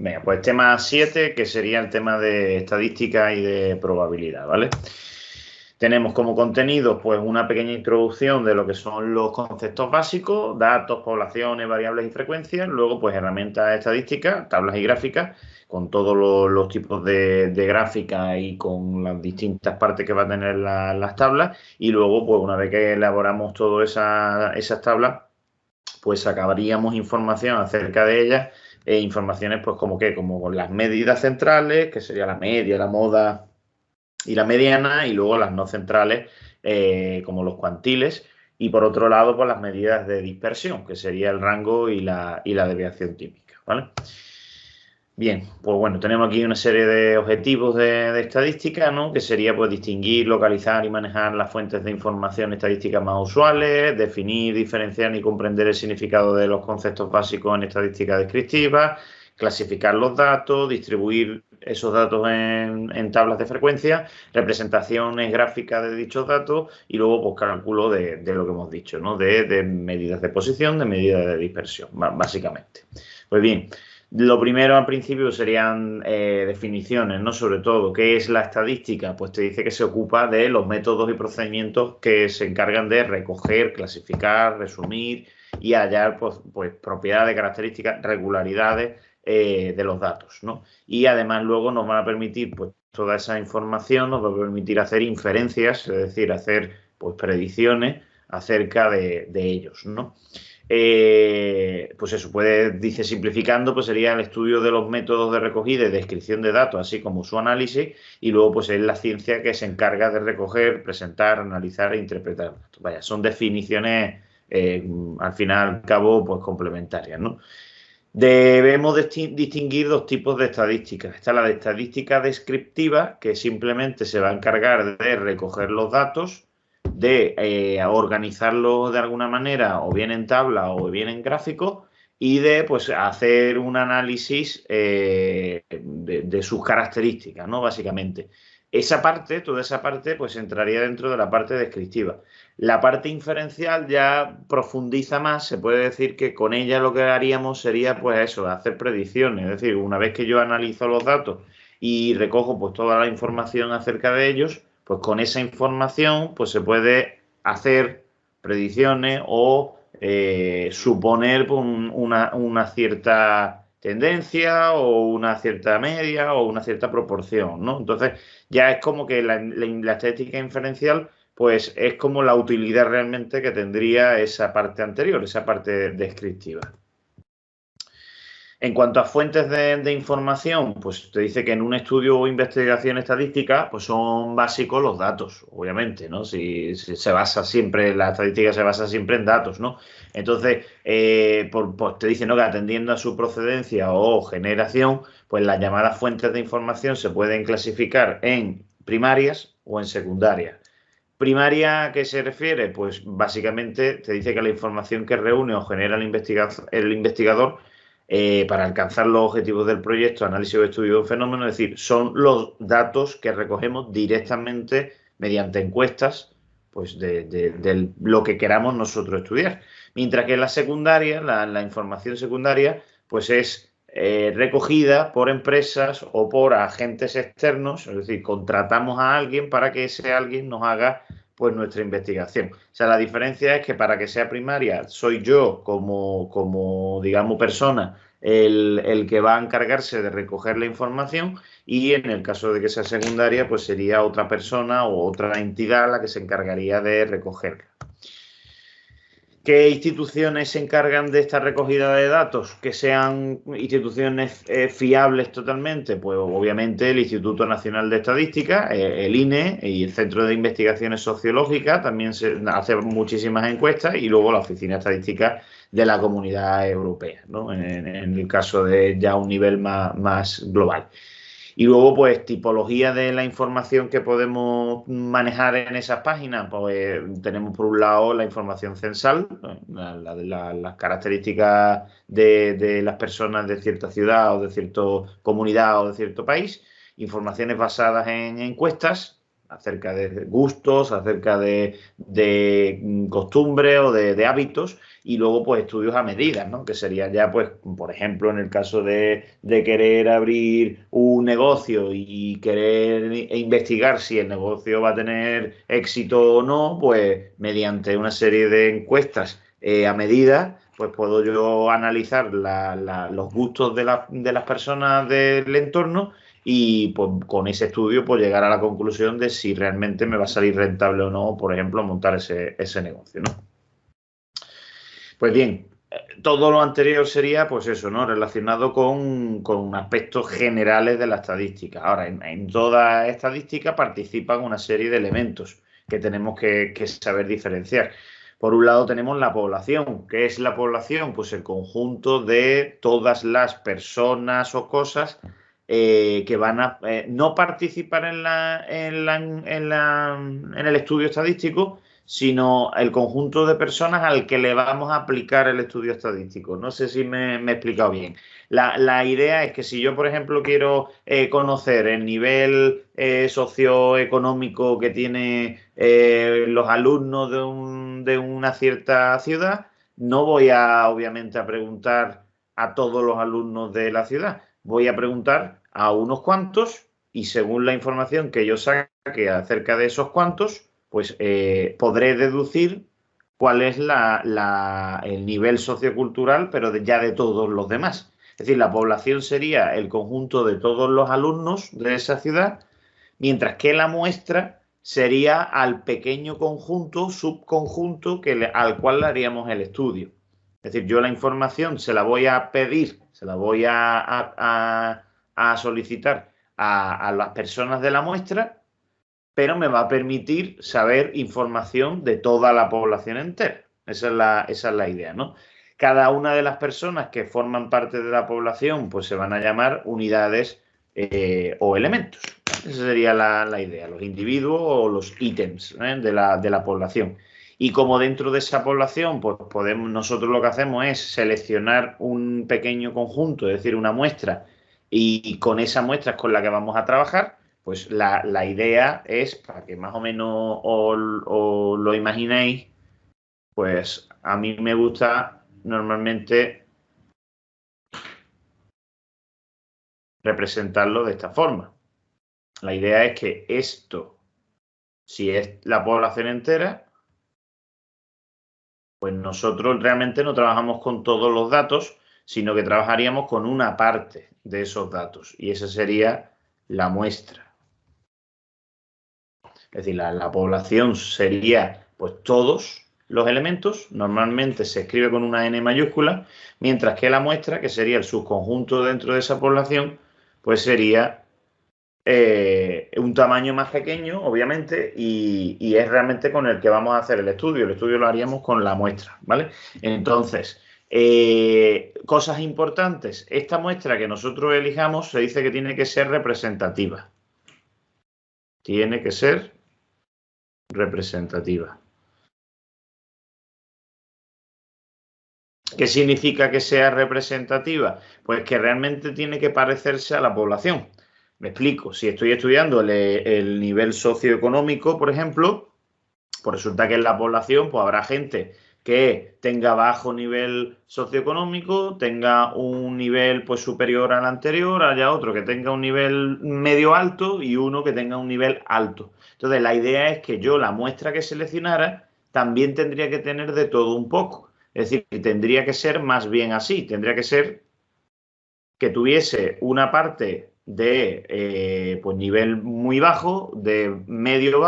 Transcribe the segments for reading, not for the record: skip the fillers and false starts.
Venga, pues tema 7, que sería el tema de estadística y de probabilidad, ¿vale? Tenemos como contenido pues una pequeña introducción de lo que son los conceptos básicos, datos, poblaciones, variables y frecuencias, luego pues herramientas estadísticas, tablas y gráficas, con todos los tipos de gráficas y con las distintas partes que va a tener las tablas, y luego pues una vez que elaboramos todas esas tablas, pues sacaríamos información acerca de ellas, informaciones pues como con las medidas centrales, que sería la media, la moda y la mediana, y luego las no centrales, como los cuantiles, y por otro lado, pues las medidas de dispersión, que sería el rango y la desviación típica, ¿vale? Bien, pues bueno, tenemos aquí una serie de objetivos de estadística, ¿no? Que sería pues distinguir, localizar y manejar las fuentes de información estadística más usuales, definir, diferenciar y comprender el significado de los conceptos básicos en estadística descriptiva, clasificar los datos, distribuir esos datos en tablas de frecuencia, representaciones gráficas de dichos datos y luego pues cálculo de lo que hemos dicho, ¿no? De medidas de posición, de medidas de dispersión, básicamente. Pues bien, lo primero al principio serían definiciones, ¿no? Sobre todo, ¿qué es la estadística? Pues te dice que se ocupa de los métodos y procedimientos que se encargan de recoger, clasificar, resumir y hallar pues propiedades, características, regularidades de los datos, ¿no? Y además luego nos van a permitir, pues toda esa información nos va a permitir hacer inferencias, es decir, hacer pues predicciones acerca de ellos, ¿no? Pues eso, dice simplificando, pues sería el estudio de los métodos de recogida y descripción de datos, así como su análisis, y luego pues es la ciencia que se encarga de recoger, presentar, analizar e interpretar datos. Vaya, son definiciones, al final y al cabo, pues complementarias, ¿no? Debemos distinguir dos tipos de estadísticas. Está la de estadística descriptiva, que simplemente se va a encargar de recoger los datos, de organizarlos de alguna manera, o bien en tabla o bien en gráfico, y de pues hacer un análisis de sus características, ¿no? Básicamente. Esa parte, toda esa parte, pues entraría dentro de la parte descriptiva. La parte inferencial ya profundiza más, se puede decir que con ella lo que haríamos sería pues eso, hacer predicciones, es decir, una vez que yo analizo los datos y recojo pues toda la información acerca de ellos, pues con esa información pues se puede hacer predicciones o suponer pues, una cierta tendencia o una cierta media o una cierta proporción, ¿no? Entonces ya es como que la estadística inferencial pues es como la utilidad realmente que tendría esa parte anterior, esa parte descriptiva. En cuanto a fuentes de información, pues te dice que en un estudio o investigación estadística, pues son básicos los datos, obviamente, ¿no? Si se basa siempre, la estadística se basa siempre en datos, ¿no? Entonces, pues te dice, ¿no? Que atendiendo a su procedencia o generación, pues las llamadas fuentes de información se pueden clasificar en primarias o en secundarias. ¿Primaria a qué se refiere? Pues básicamente te dice que la información que reúne o genera el investigador para alcanzar los objetivos del proyecto, análisis o estudio de un fenómeno, es decir, son los datos que recogemos directamente mediante encuestas, pues de lo que queramos nosotros estudiar. Mientras que la secundaria, la información secundaria, pues es recogida por empresas o por agentes externos, es decir, contratamos a alguien para que ese alguien nos haga pues nuestra investigación. O sea, la diferencia es que para que sea primaria soy yo como digamos, persona el que va a encargarse de recoger la información, y en el caso de que sea secundaria, pues sería otra persona o otra entidad la que se encargaría de recogerla. ¿Qué instituciones se encargan de esta recogida de datos? Que sean instituciones fiables totalmente, pues obviamente el Instituto Nacional de Estadística, el INE y el Centro de Investigaciones Sociológicas, también se hacen muchísimas encuestas, y luego la Oficina Estadística de la Comunidad Europea, ¿no? En el caso de ya un nivel más global. Y luego, pues, tipología de la información que podemos manejar en esas páginas, pues tenemos por un lado la información censal, las características de las personas de cierta ciudad o de cierta comunidad o de cierto país, informaciones basadas en encuestas, acerca de gustos, acerca de costumbres o de hábitos, y luego pues estudios a medida, ¿no? Que sería ya pues, por ejemplo, en el caso de querer abrir un negocio y querer investigar si el negocio va a tener éxito o no, pues mediante una serie de encuestas a medida, pues puedo yo analizar los gustos de las personas del entorno y pues, con ese estudio pues llegar a la conclusión de si realmente me va a salir rentable o no, por ejemplo, montar ese negocio, ¿no? Pues bien, todo lo anterior sería, pues eso, ¿no? Relacionado con aspectos generales de la estadística. Ahora, en toda estadística participan una serie de elementos que tenemos que saber diferenciar. Por un lado tenemos la población. ¿Qué es la población? Pues el conjunto de todas las personas o cosas que van a no participar en el estudio estadístico, sino el conjunto de personas al que le vamos a aplicar el estudio estadístico. No sé si me he explicado bien. La idea es que si yo, por ejemplo, quiero conocer el nivel socioeconómico que tienen los alumnos de una cierta ciudad, no voy obviamente, a preguntar a todos los alumnos de la ciudad. Voy a preguntar a unos cuantos y según la información que yo saque acerca de esos cuantos, pues podré deducir cuál es el nivel sociocultural, pero ya de todos los demás. Es decir, la población sería el conjunto de todos los alumnos de esa ciudad, mientras que la muestra sería al pequeño conjunto, subconjunto, al cual le haríamos el estudio. Es decir, yo la información se la voy a pedir, se la voy a solicitar a las personas de la muestra, pero me va a permitir saber información de toda la población entera. Esa es la idea, ¿no? Cada una de las personas que forman parte de la población, pues se van a llamar unidades o elementos. Esa sería la idea, los individuos o los ítems de la población. Y como dentro de esa población, pues nosotros lo que hacemos es seleccionar un pequeño conjunto, es decir, una muestra, y con esa muestra es con la que vamos a trabajar. Pues la idea es, para que más o menos os lo imaginéis, pues a mí me gusta normalmente representarlo de esta forma. La idea es que esto, si es la población entera, pues nosotros realmente no trabajamos con todos los datos, sino que trabajaríamos con una parte de esos datos, y esa sería la muestra. Es decir, la población sería pues todos los elementos, normalmente se escribe con una N mayúscula, mientras que la muestra, que sería el subconjunto dentro de esa población, pues sería un tamaño más pequeño, obviamente, y es realmente con el que vamos a hacer el estudio. El estudio lo haríamos con la muestra, ¿vale? Entonces, cosas importantes. Esta muestra que nosotros elijamos se dice que tiene que ser representativa. Tiene que ser representativa. ¿Qué significa que sea representativa? Pues que realmente tiene que parecerse a la población. Me explico. Si estoy estudiando el nivel socioeconómico, por ejemplo, pues resulta que en la población pues habrá gente que tenga bajo nivel socioeconómico, tenga un nivel pues superior al anterior, haya otro que tenga un nivel medio alto y uno que tenga un nivel alto. Entonces, la idea es que yo la muestra que seleccionara también tendría que tener de todo un poco. Es decir, tendría que ser más bien así, tendría que ser que tuviese una parte de pues nivel muy bajo, de medio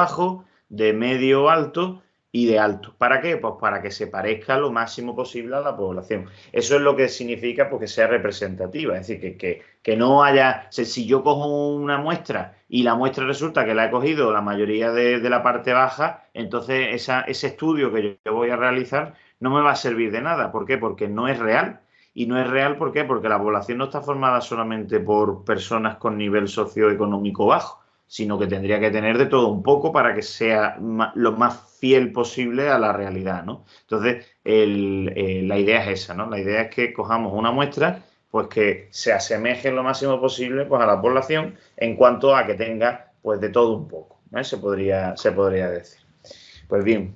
alto y de alto. ¿Para qué? Pues para que se parezca lo máximo posible a la población. Eso es lo que significa pues, que sea representativa. Es decir, que no haya... Si yo cojo una muestra y la muestra resulta que la he cogido la mayoría de la parte baja, entonces ese estudio que yo voy a realizar no me va a servir de nada. ¿Por qué? Porque no es real. Y no es real, ¿por qué? Porque la población no está formada solamente por personas con nivel socioeconómico bajo, sino que tendría que tener de todo un poco para que sea lo más fiel posible a la realidad, ¿no? Entonces, la idea es esa, ¿no? La idea es que cojamos una muestra pues que se asemeje lo máximo posible pues, a la población en cuanto a que tenga pues de todo un poco, ¿vale? Se podría decir. Pues bien,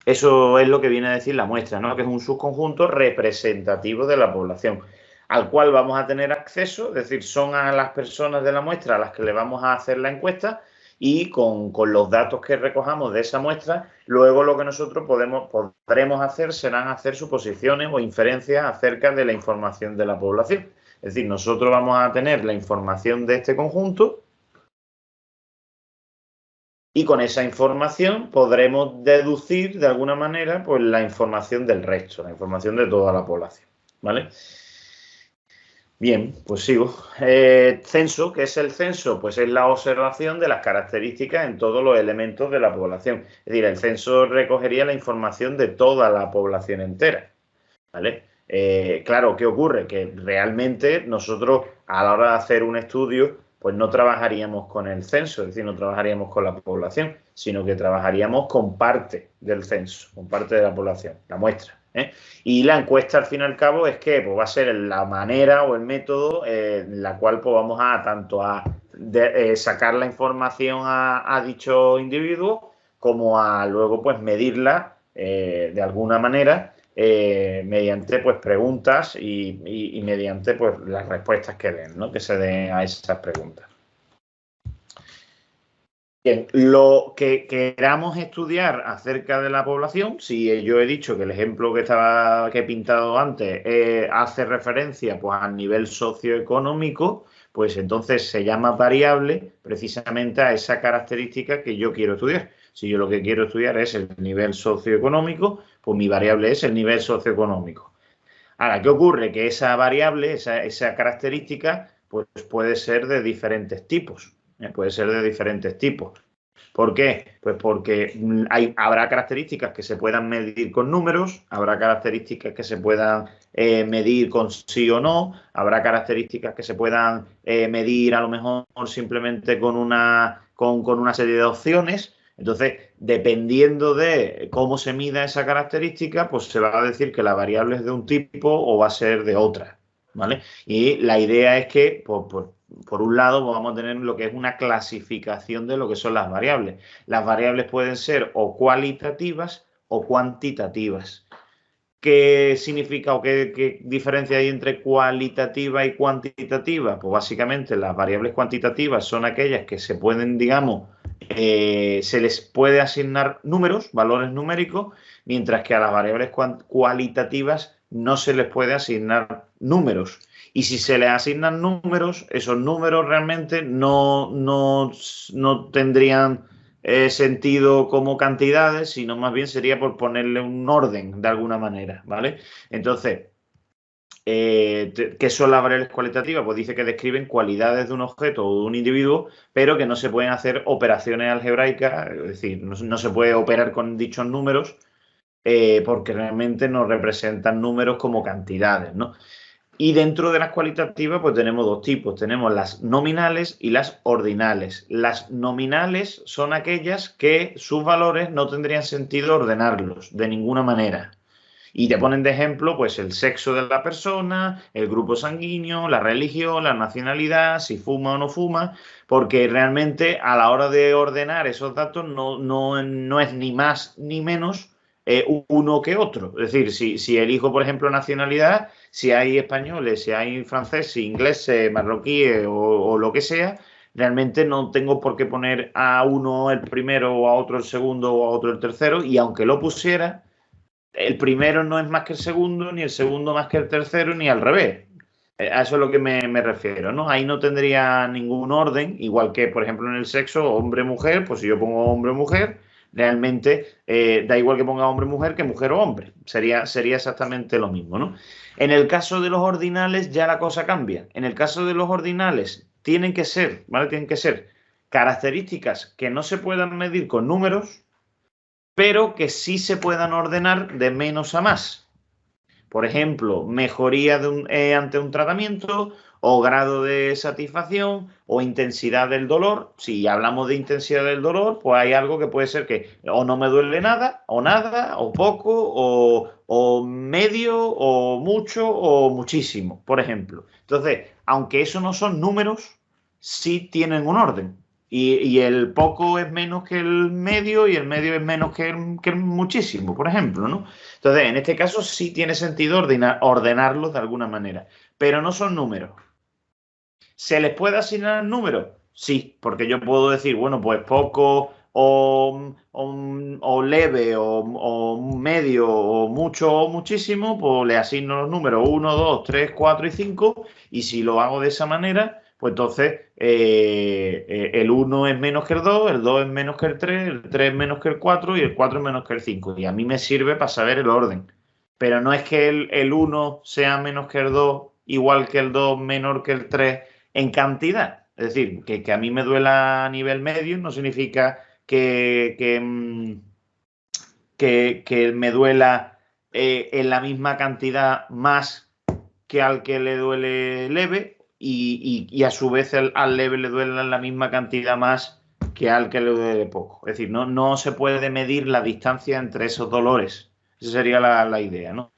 eso es lo que viene a decir la muestra, ¿no? Que es un subconjunto representativo de la población, al cual vamos a tener acceso, es decir, son a las personas de la muestra a las que le vamos a hacer la encuesta y con los datos que recojamos de esa muestra, luego lo que nosotros podremos hacer serán hacer suposiciones o inferencias acerca de la información de la población. Es decir, nosotros vamos a tener la información de este conjunto y con esa información podremos deducir de alguna manera pues la información del resto, la información de toda la población, ¿vale? Bien, pues sigo. Censo, ¿qué es el censo? Pues es la observación de las características en todos los elementos de la población. Es decir, el censo recogería la información de toda la población entera, ¿vale? Claro, ¿qué ocurre? Que realmente nosotros a la hora de hacer un estudio pues no trabajaríamos con el censo, es decir, no trabajaríamos con la población, sino que trabajaríamos con parte del censo, con parte de la población, la muestra, ¿eh? Y la encuesta, al fin y al cabo, es que pues, va a ser la manera o el método en la cual pues, vamos a tanto a sacar la información a dicho individuo como a luego pues medirla de alguna manera mediante pues preguntas y mediante pues las respuestas que den, ¿no? Que se den a esas preguntas. Bien, lo que queramos estudiar acerca de la población, si yo he dicho que el ejemplo que he pintado antes hace referencia pues al nivel socioeconómico, pues entonces se llama variable precisamente a esa característica que yo quiero estudiar. Si yo lo que quiero estudiar es el nivel socioeconómico, pues mi variable es el nivel socioeconómico. Ahora, ¿qué ocurre? Que esa variable, esa característica, pues puede ser de diferentes tipos. Puede ser de diferentes tipos. ¿Por qué? Pues porque habrá características que se puedan medir con números, habrá características que se puedan medir con sí o no, habrá características que se puedan medir a lo mejor simplemente con una serie de opciones. Entonces, dependiendo de cómo se mida esa característica, pues se va a decir que la variable es de un tipo o va a ser de otra, ¿vale? Y la idea es que, por un lado, vamos a tener lo que es una clasificación de lo que son las variables. Las variables pueden ser o cualitativas o cuantitativas. ¿Qué significa o qué diferencia hay entre cualitativa y cuantitativa? Pues básicamente las variables cuantitativas son aquellas que se pueden, digamos, se les puede asignar números, valores numéricos, mientras que a las variables cualitativas no se les puede asignar números. Y si se les asignan números, esos números realmente no tendrían sentido como cantidades, sino más bien sería por ponerle un orden de alguna manera, ¿vale? Entonces, ¿qué son las variables cualitativas? Pues dice que describen cualidades de un objeto o de un individuo, pero que no se pueden hacer operaciones algebraicas, es decir, no se puede operar con dichos números porque realmente no representan números como cantidades, ¿no? Y dentro de las cualitativas, pues tenemos dos tipos. Tenemos las nominales y las ordinales. Las nominales son aquellas que sus valores no tendrían sentido ordenarlos de ninguna manera. Y te ponen de ejemplo, pues, el sexo de la persona, el grupo sanguíneo, la religión, la nacionalidad, si fuma o no fuma, porque realmente a la hora de ordenar esos datos no es ni más ni menos uno que otro. Es decir, si elijo, por ejemplo, nacionalidad, si hay españoles, si hay franceses, ingleses, marroquíes o lo que sea, realmente no tengo por qué poner a uno el primero o a otro el segundo o a otro el tercero, y aunque lo pusiera, el primero no es más que el segundo, ni el segundo más que el tercero, ni al revés. A eso es lo que me refiero, ¿no? Ahí no tendría ningún orden, igual que, por ejemplo, en el sexo, hombre-mujer, pues si yo pongo hombre-mujer, realmente da igual que ponga hombre-mujer que mujer o hombre. Sería exactamente lo mismo, ¿no? En el caso de los ordinales ya la cosa cambia. En el caso de los ordinales tienen que ser, ¿vale? Tienen que ser características que no se puedan medir con números, pero que sí se puedan ordenar de menos a más. Por ejemplo, mejoría ante un tratamiento o grado de satisfacción o intensidad del dolor. Si hablamos de intensidad del dolor, pues hay algo que puede ser que o no me duele nada, o poco, o medio, o mucho, o muchísimo, por ejemplo. Entonces, aunque eso no son números, sí tienen un orden. Y el poco es menos que el medio y el medio es menos que el muchísimo, por ejemplo, ¿no? Entonces, en este caso sí tiene sentido ordenarlos de alguna manera, pero no son números. ¿Se les puede asignar números? Sí, porque yo puedo decir, bueno, pues poco o leve o medio o mucho o muchísimo, pues le asigno los números 1, 2, 3, 4 y 5 y si lo hago de esa manera, pues entonces el 1 es menos que el 2 es menos que el 3 es menos que el 4 y el 4 es menos que el 5 y a mí me sirve para saber el orden. Pero no es que el 1 sea menos que el 2, igual que el 2 menor que el 3 en cantidad. Es decir, que a mí me duela a nivel medio no significa que me duela en la misma cantidad más que al que le duele leve y a su vez al leve le duele en la misma cantidad más que al que le duele poco. Es decir, no se puede medir la distancia entre esos dolores. Esa sería la idea, ¿no?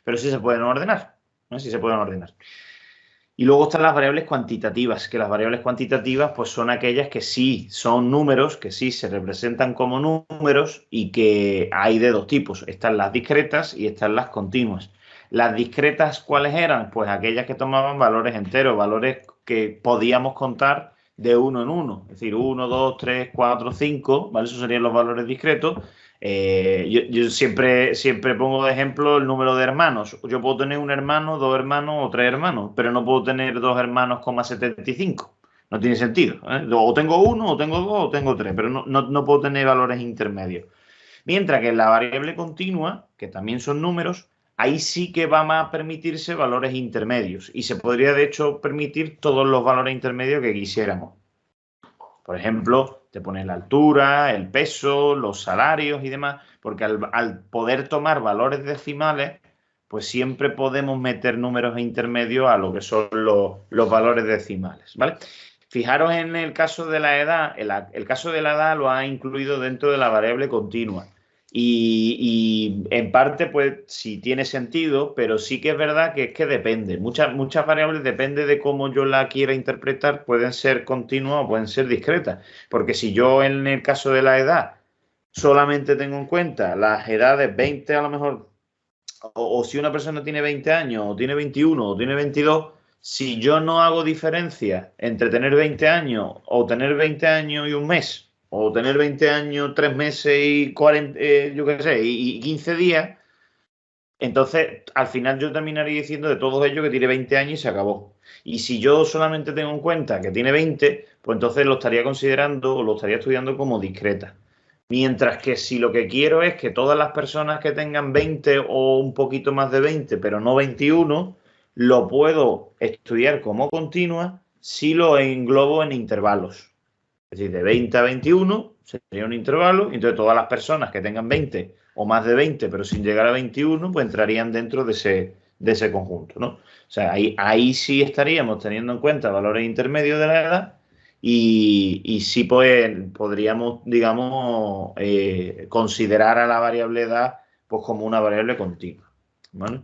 Pero sí se pueden ordenar, ¿no? Sí se pueden ordenar. Y luego están las variables cuantitativas, que las variables cuantitativas pues son aquellas que sí son números, que sí se representan como números y que hay de dos tipos. Están las discretas y están las continuas. Las discretas, ¿cuáles eran? Pues aquellas que tomaban valores enteros, valores que podíamos contar de uno en uno. Es decir, 1, 2, 3, 4, 5, ¿vale? Esos serían los valores discretos. Yo siempre pongo de ejemplo el número de hermanos. Yo puedo tener un hermano, dos hermanos o tres hermanos, pero no puedo tener dos hermanos, 75. No tiene sentido, ¿eh? O tengo uno, o tengo dos, o tengo tres, pero no puedo tener valores intermedios. Mientras que en la variable continua, que también son números, ahí sí que van a permitirse valores intermedios y se podría de hecho permitir todos los valores intermedios que quisiéramos. Por ejemplo, te pones la altura, el peso, los salarios y demás, porque al poder tomar valores decimales, pues siempre podemos meter números intermedios a lo que son los valores decimales, ¿vale? Fijaros en el caso de la edad, el caso de la edad lo ha incluido dentro de la variable continua. Y en parte, pues sí tiene sentido, pero sí que es verdad que es que depende. Muchas variables depende de cómo yo la quiera interpretar, pueden ser continuas o pueden ser discretas. Porque si yo en el caso de la edad solamente tengo en cuenta las edades 20 a lo mejor, o si una persona tiene 20 años, o tiene 21, o tiene 22, si yo no hago diferencia entre tener 20 años o tener 20 años y un mes, o tener 20 años, 3 meses y 40, yo qué sé, y 15 días, entonces al final yo terminaría diciendo de todos ellos que tiene 20 años y se acabó. Y si yo solamente tengo en cuenta que tiene 20, pues entonces lo estaría considerando o lo estaría estudiando como discreta. Mientras que si lo que quiero es que todas las personas que tengan 20 o un poquito más de 20, pero no 21, lo puedo estudiar como continua si lo englobo en intervalos. Es decir, de 20 a 21 sería un intervalo, y entonces todas las personas que tengan 20 o más de 20, pero sin llegar a 21, pues entrarían dentro de ese conjunto, ¿no? O sea, ahí sí estaríamos teniendo en cuenta valores intermedios de la edad y sí pues, podríamos, digamos, considerar a la variable edad pues, como una variable continua, ¿vale?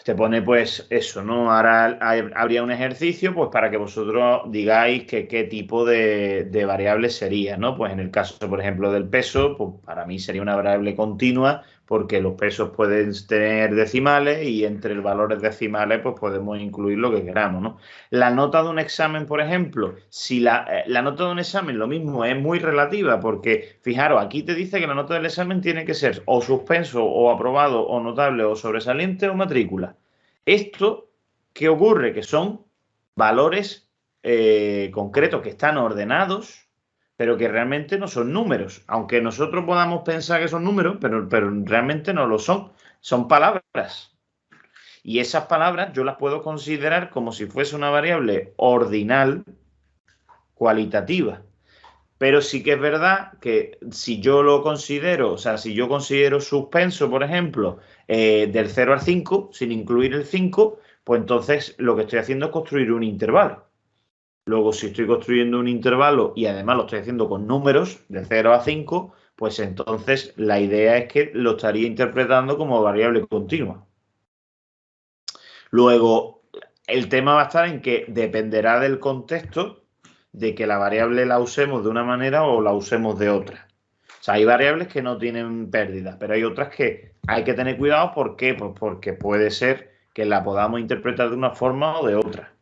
Te pone pues eso, ¿no? Ahora habría un ejercicio pues para que vosotros digáis qué tipo de variable sería, ¿no? Pues en el caso, por ejemplo, del peso, pues para mí sería una variable continua porque los pesos pueden tener decimales y entre los valores decimales pues podemos incluir lo que queramos, ¿no? La nota de un examen, por ejemplo, si la nota de un examen lo mismo es muy relativa porque, fijaros, aquí te dice que la nota del examen tiene que ser o suspenso o aprobado o notable o sobresaliente o matrícula. Esto, ¿qué ocurre? Que son valores concretos que están ordenados, pero que realmente no son números. Aunque nosotros podamos pensar que son números, pero realmente no lo son. Son palabras. Y esas palabras yo las puedo considerar como si fuese una variable ordinal cualitativa. Pero sí que es verdad que si yo lo considero, o sea, si yo considero suspenso, por ejemplo, del 0 al 5, sin incluir el 5, pues entonces lo que estoy haciendo es construir un intervalo. Luego, si estoy construyendo un intervalo y además lo estoy haciendo con números de 0 a 5, pues entonces la idea es que lo estaría interpretando como variable continua. Luego, el tema va a estar en que dependerá del contexto de que la variable la usemos de una manera o la usemos de otra. O sea, hay variables que no tienen pérdida, pero hay otras que hay que tener cuidado. ¿Por qué? Pues porque puede ser que la podamos interpretar de una forma o de otra.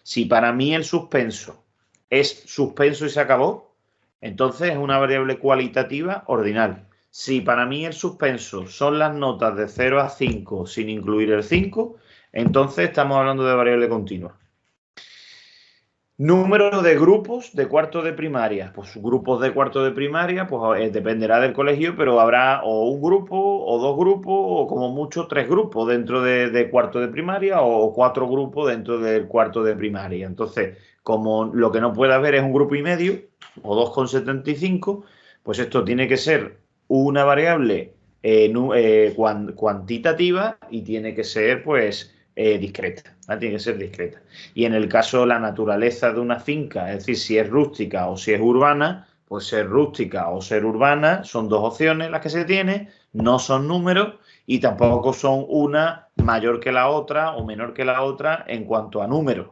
Si para mí el suspenso es suspenso y se acabó, entonces es una variable cualitativa ordinal. Si para mí el suspenso son las notas de 0 a 5 sin incluir el 5, entonces estamos hablando de variable continua. Número de grupos de cuarto de primaria. Pues grupos de cuarto de primaria, pues dependerá del colegio, pero habrá o un grupo, o dos grupos, o como mucho 3 grupos dentro de cuarto de primaria, o 4 grupos dentro del cuarto de primaria. Entonces, como lo que no puede haber es un grupo y medio, o 2,75, pues esto tiene que ser una variable cuantitativa y tiene que ser, pues, discreta, ¿vale? Tiene que ser discreta. Y en el caso de la naturaleza de una finca, es decir, si es rústica o si es urbana, pues ser rústica o ser urbana son dos opciones las que se tiene, no son números y tampoco son una mayor que la otra o menor que la otra en cuanto a números.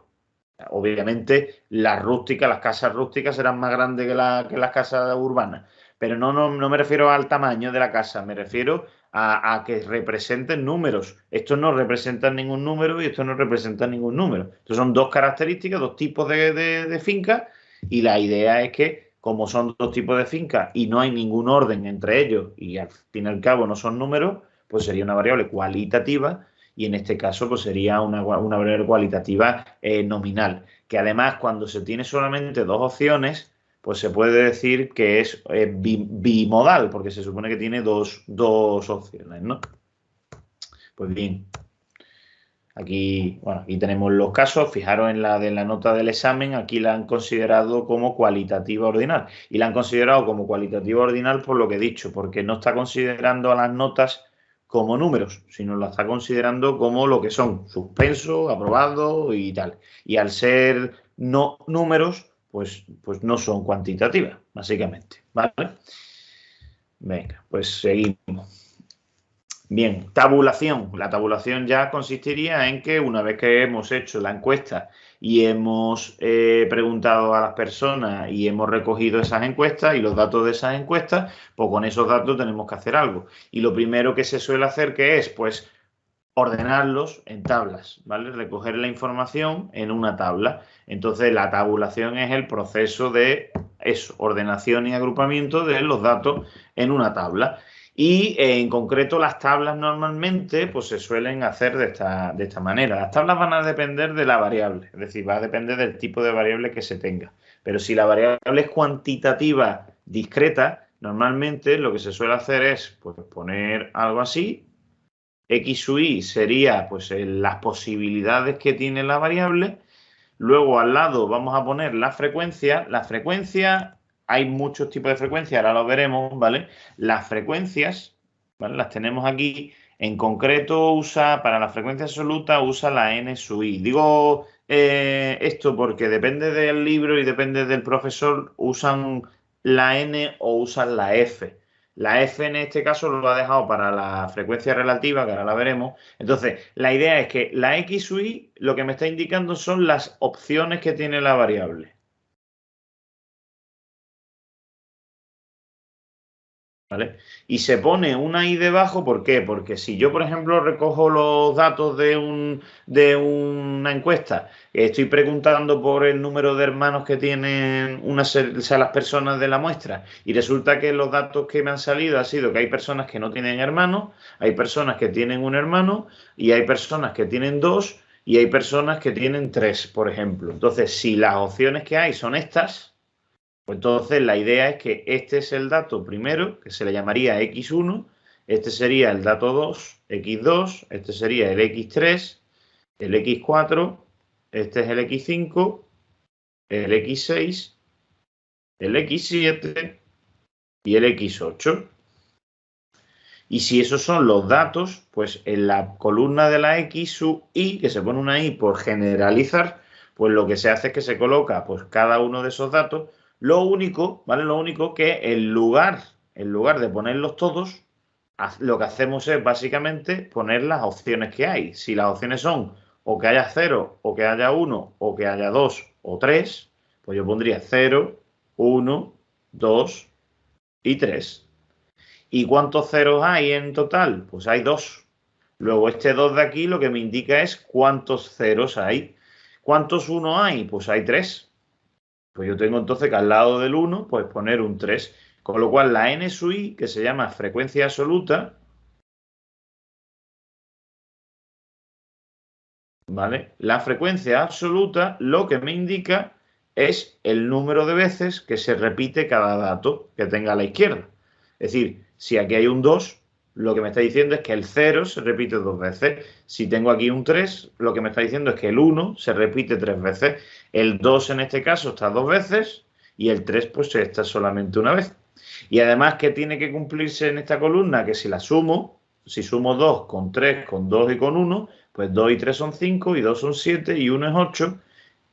Obviamente las rústicas, las casas rústicas serán más grandes que las casas urbanas, pero no me refiero al tamaño de la casa, me refiero a que representen números. Estos no representan ningún número y estos no representan ningún número. Estos son dos características, dos tipos de fincas y la idea es que como son dos tipos de fincas y no hay ningún orden entre ellos y al fin y al cabo no son números, pues sería una variable cualitativa y en este caso pues sería una variable cualitativa nominal, que además cuando se tiene solamente dos opciones, pues se puede decir que es bimodal, porque se supone que tiene dos opciones, ¿no? Pues bien, aquí, bueno, aquí tenemos los casos. Fijaros en la de la nota del examen, aquí la han considerado como cualitativa ordinal. Y la han considerado como cualitativa ordinal por lo que he dicho, porque no está considerando a las notas como números, sino la está considerando como lo que son, suspenso, aprobado y tal. Y al ser no números, pues no son cuantitativas, básicamente, ¿vale? Venga, pues seguimos. Bien, tabulación. La tabulación ya consistiría en que una vez que hemos hecho la encuesta y hemos preguntado a las personas y hemos recogido esas encuestas y los datos de esas encuestas, pues con esos datos tenemos que hacer algo. Y lo primero que se suele hacer, ¿qué es? Pues ordenarlos en tablas, ¿vale? Recoger la información en una tabla. Entonces, la tabulación es el proceso de eso, ordenación y agrupamiento de los datos en una tabla. Y en concreto las tablas normalmente pues se suelen hacer de esta manera. Las tablas van a depender de la variable, es decir, va a depender del tipo de variable que se tenga. Pero si la variable es cuantitativa discreta, normalmente lo que se suele hacer es pues, poner algo así. X sub y sería pues las posibilidades que tiene la variable. Luego al lado vamos a poner la frecuencia. La frecuencia, hay muchos tipos de frecuencia, ahora lo veremos, ¿vale? Las frecuencias, ¿vale? Las tenemos aquí. En concreto para la frecuencia absoluta usa la n sub i. Digo esto porque depende del libro y depende del profesor, usan la n o usan la f. La f en este caso lo ha dejado para la frecuencia relativa, que ahora la veremos. Entonces, la idea es que la x sub i lo que me está indicando son las opciones que tiene la variable. ¿Vale? Y se pone una i debajo, ¿por qué? Porque si yo, por ejemplo, recojo los datos de una encuesta, estoy preguntando por el número de hermanos que tienen las personas de la muestra, y resulta que los datos que me han salido ha sido que hay personas que no tienen hermanos, hay personas que tienen un hermano, y hay personas que tienen dos, y hay personas que tienen tres, por ejemplo. Entonces, si las opciones que hay son estas, pues entonces la idea es que este es el dato primero, que se le llamaría X1, este sería el dato 2, X2, este sería el X3, el X4, este es el X5, el X6, el X7 y el X8. Y si esos son los datos, pues en la columna de la X sub i, que se pone una i por generalizar, pues lo que se hace es que se coloca pues cada uno de esos datos. Lo único, ¿vale? Lo único que en lugar de ponerlos todos, lo que hacemos es básicamente poner las opciones que hay. Si las opciones son o que haya 0, o que haya 1, o que haya 2 o 3, Pues yo pondría 0, 1, 2 y 3. ¿Y cuántos ceros hay en total? Pues hay 2. Luego este 2 de aquí lo que me indica es cuántos ceros hay. ¿Cuántos 1 hay? Pues hay 3. Pues yo tengo entonces que al lado del 1, pues poner un 3. Con lo cual la n sub i, que se llama frecuencia absoluta, ¿vale? La frecuencia absoluta lo que me indica es el número de veces que se repite cada dato que tenga a la izquierda. Es decir, si aquí hay un 2, lo que me está diciendo es que el 0 se repite 2 veces. Si tengo aquí un 3, lo que me está diciendo es que el 1 se repite 3 veces. El 2 en este caso está 2 veces y el 3 pues está solamente una vez. Y además, ¿qué tiene que cumplirse en esta columna? Que si la sumo, si sumo 2 con 3, con 2 y con 1, pues 2 y 3 son 5, y 2 son 7, y 1 es 8,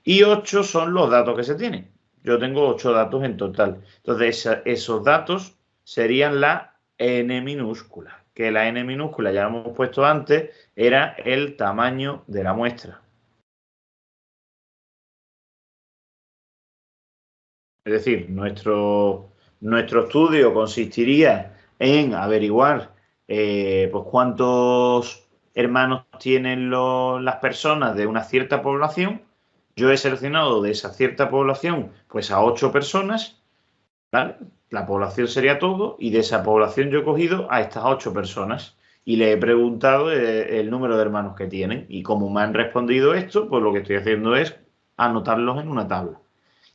y 8 son los datos que se tienen. Yo tengo 8 datos en total. Entonces, esos datos serían la n minúscula, que la n minúscula, ya lo hemos puesto antes, era el tamaño de la muestra. Es decir, nuestro estudio consistiría en averiguar pues cuántos hermanos tienen las personas de una cierta población. Yo he seleccionado de esa cierta población pues a 8 personas, ¿vale? La población sería todo, y de esa población yo he cogido a estas 8 personas y le he preguntado el número de hermanos que tienen. Y como me han respondido esto, pues lo que estoy haciendo es anotarlos en una tabla.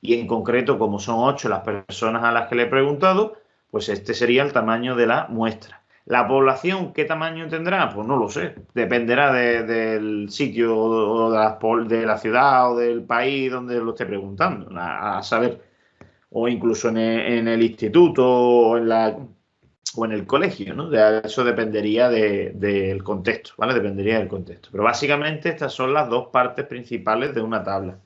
Y en concreto, como son 8 las personas a las que le he preguntado, pues este sería el tamaño de la muestra. ¿La población qué tamaño tendrá? Pues no lo sé. Dependerá del sitio o de la ciudad o del país donde lo esté preguntando, a saber. O incluso en el instituto o en el colegio, ¿no? Eso dependería del contexto, ¿vale? Dependería del contexto. Pero básicamente estas son las dos partes principales de una tabla.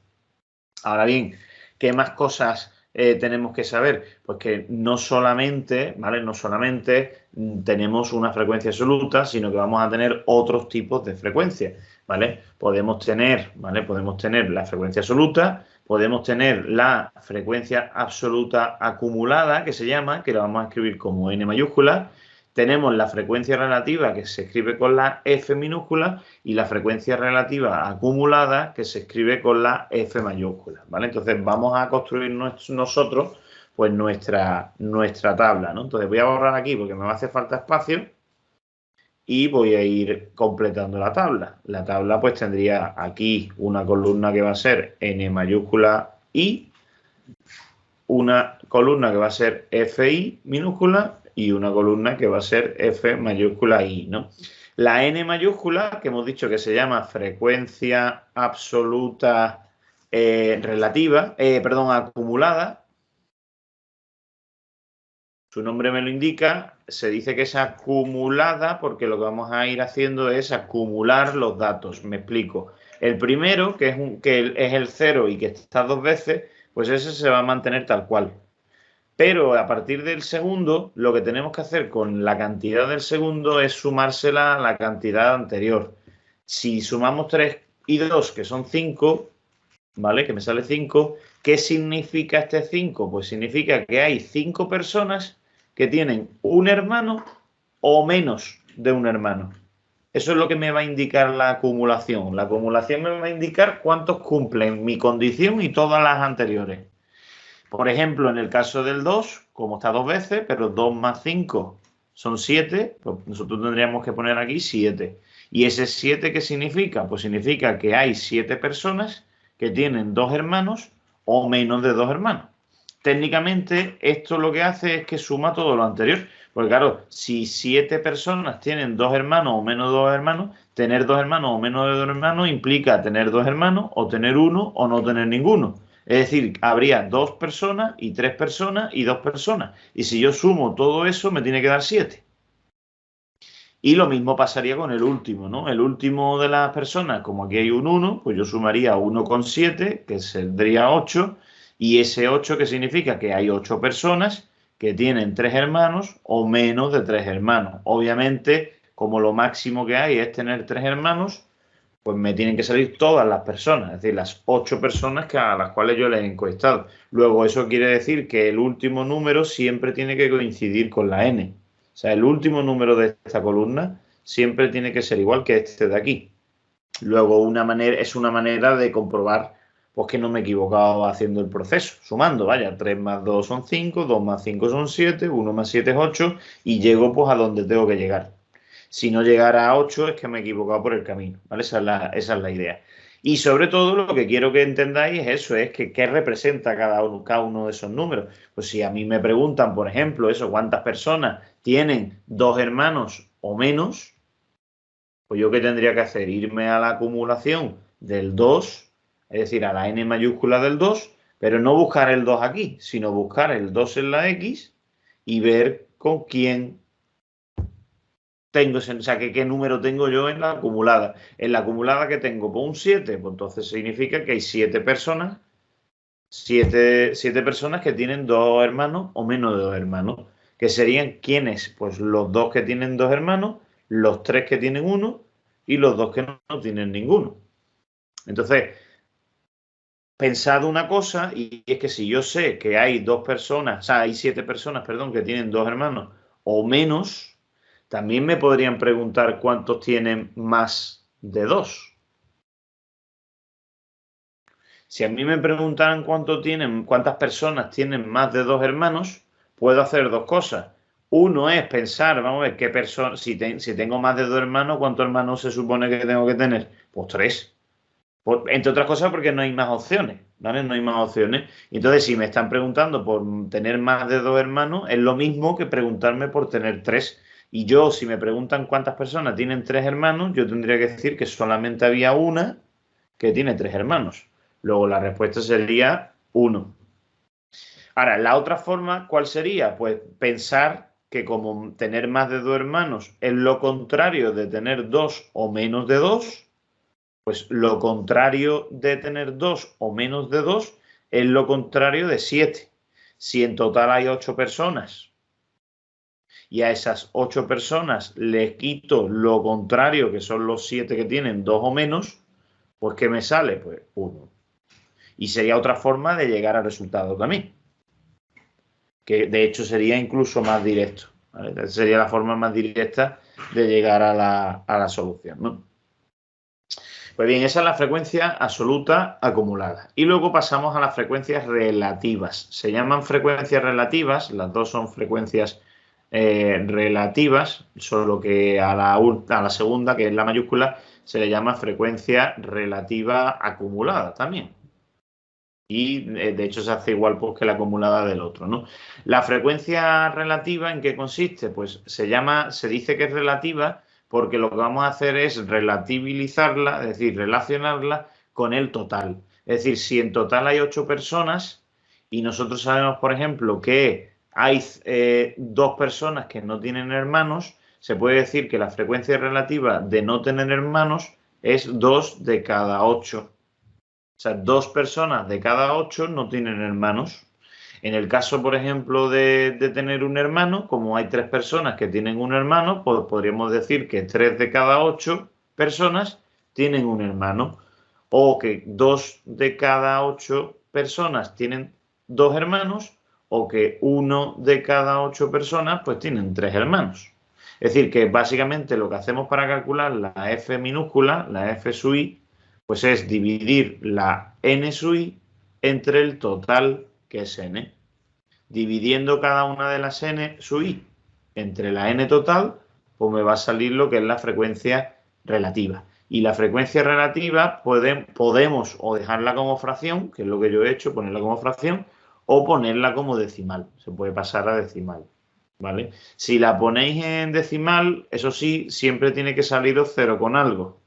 Ahora bien, ¿qué más cosas tenemos que saber? Pues que no solamente, ¿vale? No solamente tenemos una frecuencia absoluta, sino que vamos a tener otros tipos de frecuencias, ¿vale? Podemos tener, ¿vale? Podemos tener la frecuencia absoluta, podemos tener la frecuencia absoluta acumulada, que se llama, que la vamos a escribir como n mayúscula. Tenemos la frecuencia relativa, que se escribe con la f minúscula, y la frecuencia relativa acumulada, que se escribe con la f mayúscula, ¿vale? Entonces vamos a construir nosotros pues nuestra tabla, ¿no? Entonces voy a borrar aquí porque me va a hacer falta espacio y voy a ir completando la tabla. La tabla pues tendría aquí una columna que va a ser n mayúscula i, una columna que va a ser fi minúscula y una columna que va a ser f mayúscula i, ¿no? La n mayúscula, que hemos dicho que se llama frecuencia absoluta acumulada, su nombre me lo indica, se dice que es acumulada porque lo que vamos a ir haciendo es acumular los datos. Me explico. El primero, que es el 0 y que está 2 veces, pues ese se va a mantener tal cual. Pero a partir del segundo, lo que tenemos que hacer con la cantidad del segundo es sumársela a la cantidad anterior. Si sumamos 3 y 2, que son 5, ¿vale? Que me sale 5. ¿Qué significa este 5? Pues significa que hay 5 personas que tienen un hermano o menos de un hermano. Eso es lo que me va a indicar la acumulación. La acumulación me va a indicar cuántos cumplen mi condición y todas las anteriores. Por ejemplo, en el caso del 2, como está 2 veces, pero 2 más 5 son 7, pues nosotros tendríamos que poner aquí 7. ¿Y ese 7 qué significa? Pues significa que hay 7 personas que tienen 2 hermanos o menos de 2 hermanos. Técnicamente, esto lo que hace es que suma todo lo anterior. Porque claro, si 7 personas tienen 2 hermanos o menos de 2 hermanos, tener 2 hermanos o menos de 2 hermanos implica tener 2 hermanos o tener uno o no tener ninguno. Es decir, habría 2 personas y 3 personas y 2 personas. Y si yo sumo todo eso, me tiene que dar 7. Y lo mismo pasaría con el último, ¿no? El último de las personas, como aquí hay un 1, pues yo sumaría 1 con 7, que sería 8. Y ese 8, ¿qué significa? Que hay 8 personas que tienen 3 hermanos o menos de 3 hermanos. Obviamente, como lo máximo que hay es tener 3 hermanos, pues me tienen que salir todas las personas, es decir, las 8 personas a las cuales yo les he encuestado. Luego, eso quiere decir que el último número siempre tiene que coincidir con la n. O sea, el último número de esta columna siempre tiene que ser igual que este de aquí. Luego, es una manera de comprobar pues, que no me he equivocado haciendo el proceso, sumando, vaya, 3 más 2 son 5, 2 más 5 son 7, 1 más 7 es 8 y llego pues a donde tengo que llegar. Si no llegara a 8 es que me he equivocado por el camino, ¿vale? Esa es la idea. Y sobre todo lo que quiero que entendáis es eso, es que qué representa cada uno de esos números. Pues si a mí me preguntan, por ejemplo, eso, cuántas personas tienen 2 hermanos o menos, pues yo qué tendría que hacer, irme a la acumulación del 2, es decir, a la n mayúscula del 2, pero no buscar el 2 aquí, sino buscar el 2 en la x y ver con quién tengo, o sea, qué número tengo yo en la acumulada. En la acumulada que tengo, pues un 7, pues entonces significa que hay 7 personas, 7 personas que tienen 2 hermanos o menos de 2 hermanos. ¿Que serían quiénes? Pues los 2 que tienen 2 hermanos, los 3 que tienen 1 y los 2 que no tienen ninguno. Entonces, pensad una cosa, y es que si yo sé que hay 2 personas, o sea, hay 7 personas, perdón, que tienen 2 hermanos o menos, también me podrían preguntar cuántos tienen más de 2. Si a mí me preguntaran cuántas personas tienen más de 2 hermanos, puedo hacer 2 cosas. Uno es pensar, vamos a ver, qué persona, si tengo más de 2 hermanos, ¿cuántos hermanos se supone que tengo que tener? Pues 3. Entre otras cosas porque no hay más opciones, ¿vale? No hay más opciones. Entonces, si me están preguntando por tener más de 2 hermanos, es lo mismo que preguntarme por tener 3. Y yo, si me preguntan cuántas personas tienen 3 hermanos, yo tendría que decir que solamente había una que tiene 3 hermanos. Luego la respuesta sería 1. Ahora, la otra forma, ¿cuál sería? Pues pensar que como tener más de 2 hermanos es lo contrario de tener 2 o menos de 2, pues lo contrario de tener 2 o menos de 2 es lo contrario de 7. Si en total hay 8 personas y a esas 8 personas les quito lo contrario, que son los 7 que tienen 2 o menos, pues ¿qué me sale? Pues 1. Y sería otra forma de llegar al resultado también, que de hecho sería incluso más directo, ¿vale? Sería la forma más directa de llegar a la solución, ¿no? Pues bien, esa es la frecuencia absoluta acumulada. Y luego pasamos a las frecuencias relativas. Se llaman frecuencias relativas, las dos son frecuencias relativas, solo que a la segunda, que es la mayúscula, se le llama frecuencia relativa acumulada también. Y de hecho se hace igual pues, que la acumulada del otro, ¿no? La frecuencia relativa, ¿en qué consiste? Pues se dice que es relativa porque lo que vamos a hacer es relativizarla, es decir, relacionarla con el total. Es decir, si en total hay 8 personas y nosotros sabemos, por ejemplo, que hay 2 personas que no tienen hermanos, se puede decir que la frecuencia relativa de no tener hermanos es 2 de cada 8. O sea, 2 personas de cada 8 no tienen hermanos. En el caso, por ejemplo, de tener un hermano, como hay 3 personas que tienen un hermano, pues podríamos decir que 3 de cada 8 personas tienen un hermano. O que 2 de cada 8 personas tienen 2 hermanos, o que 1 de cada 8 personas pues tienen 3 hermanos. Es decir, que básicamente lo que hacemos para calcular la f minúscula, la f sub i, pues es dividir la n sub i entre el total, que es n. Dividiendo cada una de las n sub i entre la n total, pues me va a salir lo que es la frecuencia relativa. Y la frecuencia relativa podemos o dejarla como fracción, que es lo que yo he hecho, ponerla como fracción, o ponerla como decimal. Se puede pasar a decimal, ¿vale? Si la ponéis en decimal, eso sí, siempre tiene que saliros 0 con algo.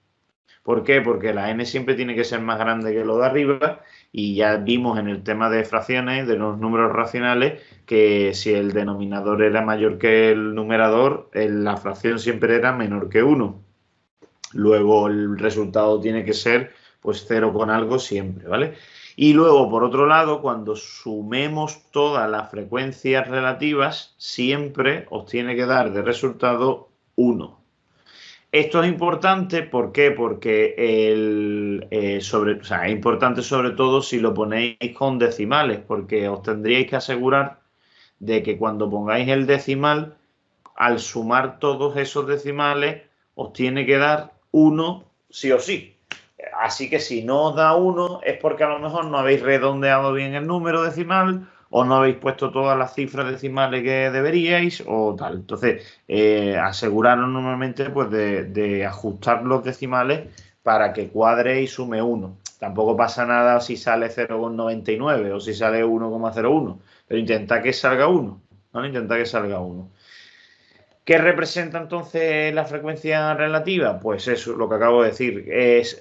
¿Por qué? Porque la n siempre tiene que ser más grande que lo de arriba y ya vimos en el tema de fracciones, de los números racionales, que si el denominador era mayor que el numerador, la fracción siempre era menor que 1. Luego el resultado tiene que ser pues 0 con algo siempre, ¿vale? Y luego, por otro lado, cuando sumemos todas las frecuencias relativas, siempre os tiene que dar de resultado 1. Esto es importante, ¿por qué? Porque es importante sobre todo si lo ponéis con decimales, porque os tendríais que asegurar de que cuando pongáis el decimal, al sumar todos esos decimales, os tiene que dar 1 sí o sí. Así que si no os da 1 es porque a lo mejor no habéis redondeado bien el número decimal o no habéis puesto todas las cifras decimales que deberíais o tal. Entonces, aseguraros normalmente pues de ajustar los decimales para que cuadre y sume 1. Tampoco pasa nada si sale 0,99 o si sale 1,01, pero intenta que salga 1, ¿no? Intenta que salga 1. ¿Qué representa entonces la frecuencia relativa? Pues eso, lo que acabo de decir, es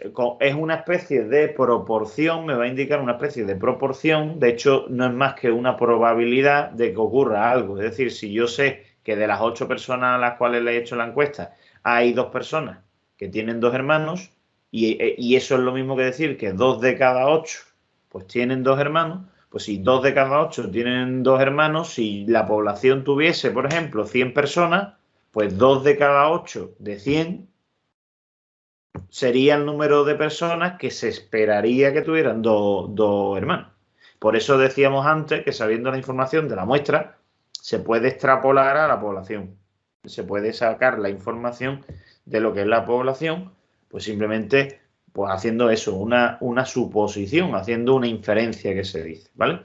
una especie de proporción, me va a indicar una especie de proporción, de hecho no es más que una probabilidad de que ocurra algo, es decir, si yo sé que de las 8 personas a las cuales le he hecho la encuesta hay 2 personas que tienen 2 hermanos y eso es lo mismo que decir que 2 de cada 8 pues tienen 2 hermanos, pues si 2 de cada 8 tienen 2 hermanos, si la población tuviese, por ejemplo, 100 personas, pues 2 de cada 8 de 100 sería el número de personas que se esperaría que tuvieran dos hermanos. Por eso decíamos antes que sabiendo la información de la muestra, se puede extrapolar a la población. Se puede sacar la información de lo que es la población, pues simplemente pues haciendo eso, una suposición, haciendo una inferencia que se dice, ¿vale?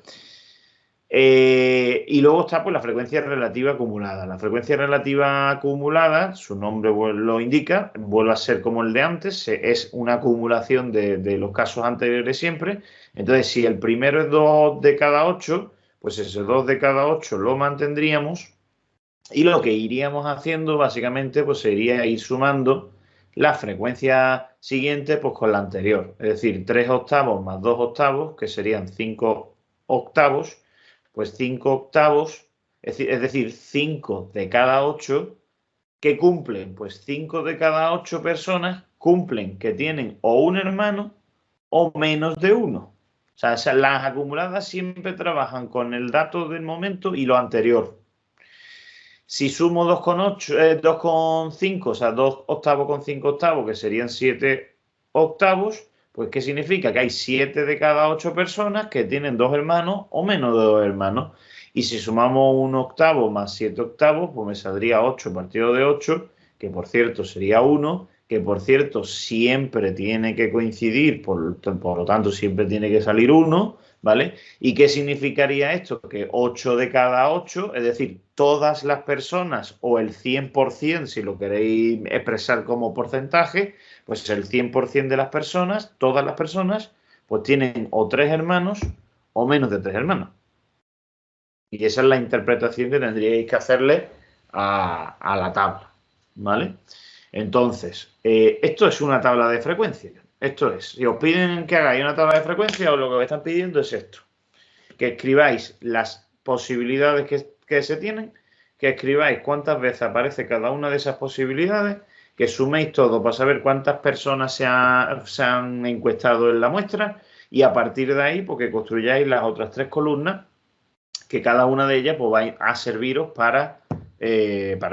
Y luego está pues la frecuencia relativa acumulada. La frecuencia relativa acumulada, su nombre lo indica, vuelve a ser como el de antes, es una acumulación de los casos anteriores siempre. Entonces, si el primero es 2 de cada 8, pues ese 2 de cada 8 lo mantendríamos y lo que iríamos haciendo básicamente pues sería ir sumando la frecuencia siguiente pues con la anterior. Es decir, 3 octavos más 2 octavos, que serían 5 octavos, pues 5 octavos, es decir, 5 de cada 8 que cumplen, pues 5 de cada 8 personas cumplen que tienen o un hermano o menos de uno. O sea, las acumuladas siempre trabajan con el dato del momento y lo anterior. Si sumo 2,5, o sea, 2 octavos con 5 octavos, que serían 7 octavos, pues ¿qué significa? Que hay 7 de cada 8 personas que tienen 2 hermanos o menos de 2 hermanos. Y si sumamos 1 octavo más 7 octavos, pues me saldría 8 partido de 8, que por cierto sería 1, que por cierto siempre tiene que coincidir, por lo tanto siempre tiene que salir 1, ¿vale? ¿Y qué significaría esto? Que 8 de cada 8, es decir, todas las personas o el 100%, si lo queréis expresar como porcentaje, pues el 100% de las personas, todas las personas, pues tienen o 3 hermanos o menos de 3 hermanos. Y esa es la interpretación que tendríais que hacerle a la tabla, ¿vale? Entonces, esto es una tabla de frecuencia. Esto es, si os piden que hagáis una tabla de frecuencia, o lo que os están pidiendo es esto. Que escribáis las posibilidades que se tienen, que escribáis cuántas veces aparece cada una de esas posibilidades, que suméis todo para saber cuántas personas se han encuestado en la muestra y a partir de ahí, pues que construyáis las otras 3 columnas, que cada una de ellas pues, va a serviros para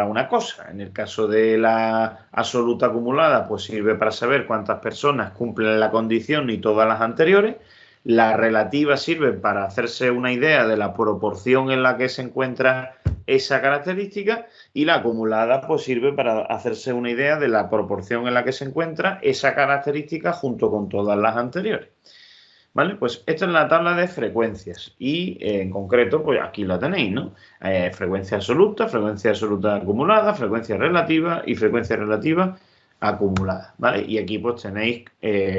una cosa. En el caso de la absoluta acumulada, pues sirve para saber cuántas personas cumplen la condición y todas las anteriores. La relativa sirve para hacerse una idea de la proporción en la que se encuentra esa característica y la acumulada pues sirve para hacerse una idea de la proporción en la que se encuentra esa característica junto con todas las anteriores. ¿Vale? Pues esta es la tabla de frecuencias y en concreto, pues aquí la tenéis, ¿no? Frecuencia absoluta acumulada, frecuencia relativa y frecuencia relativa acumulada, ¿vale? Y aquí pues tenéis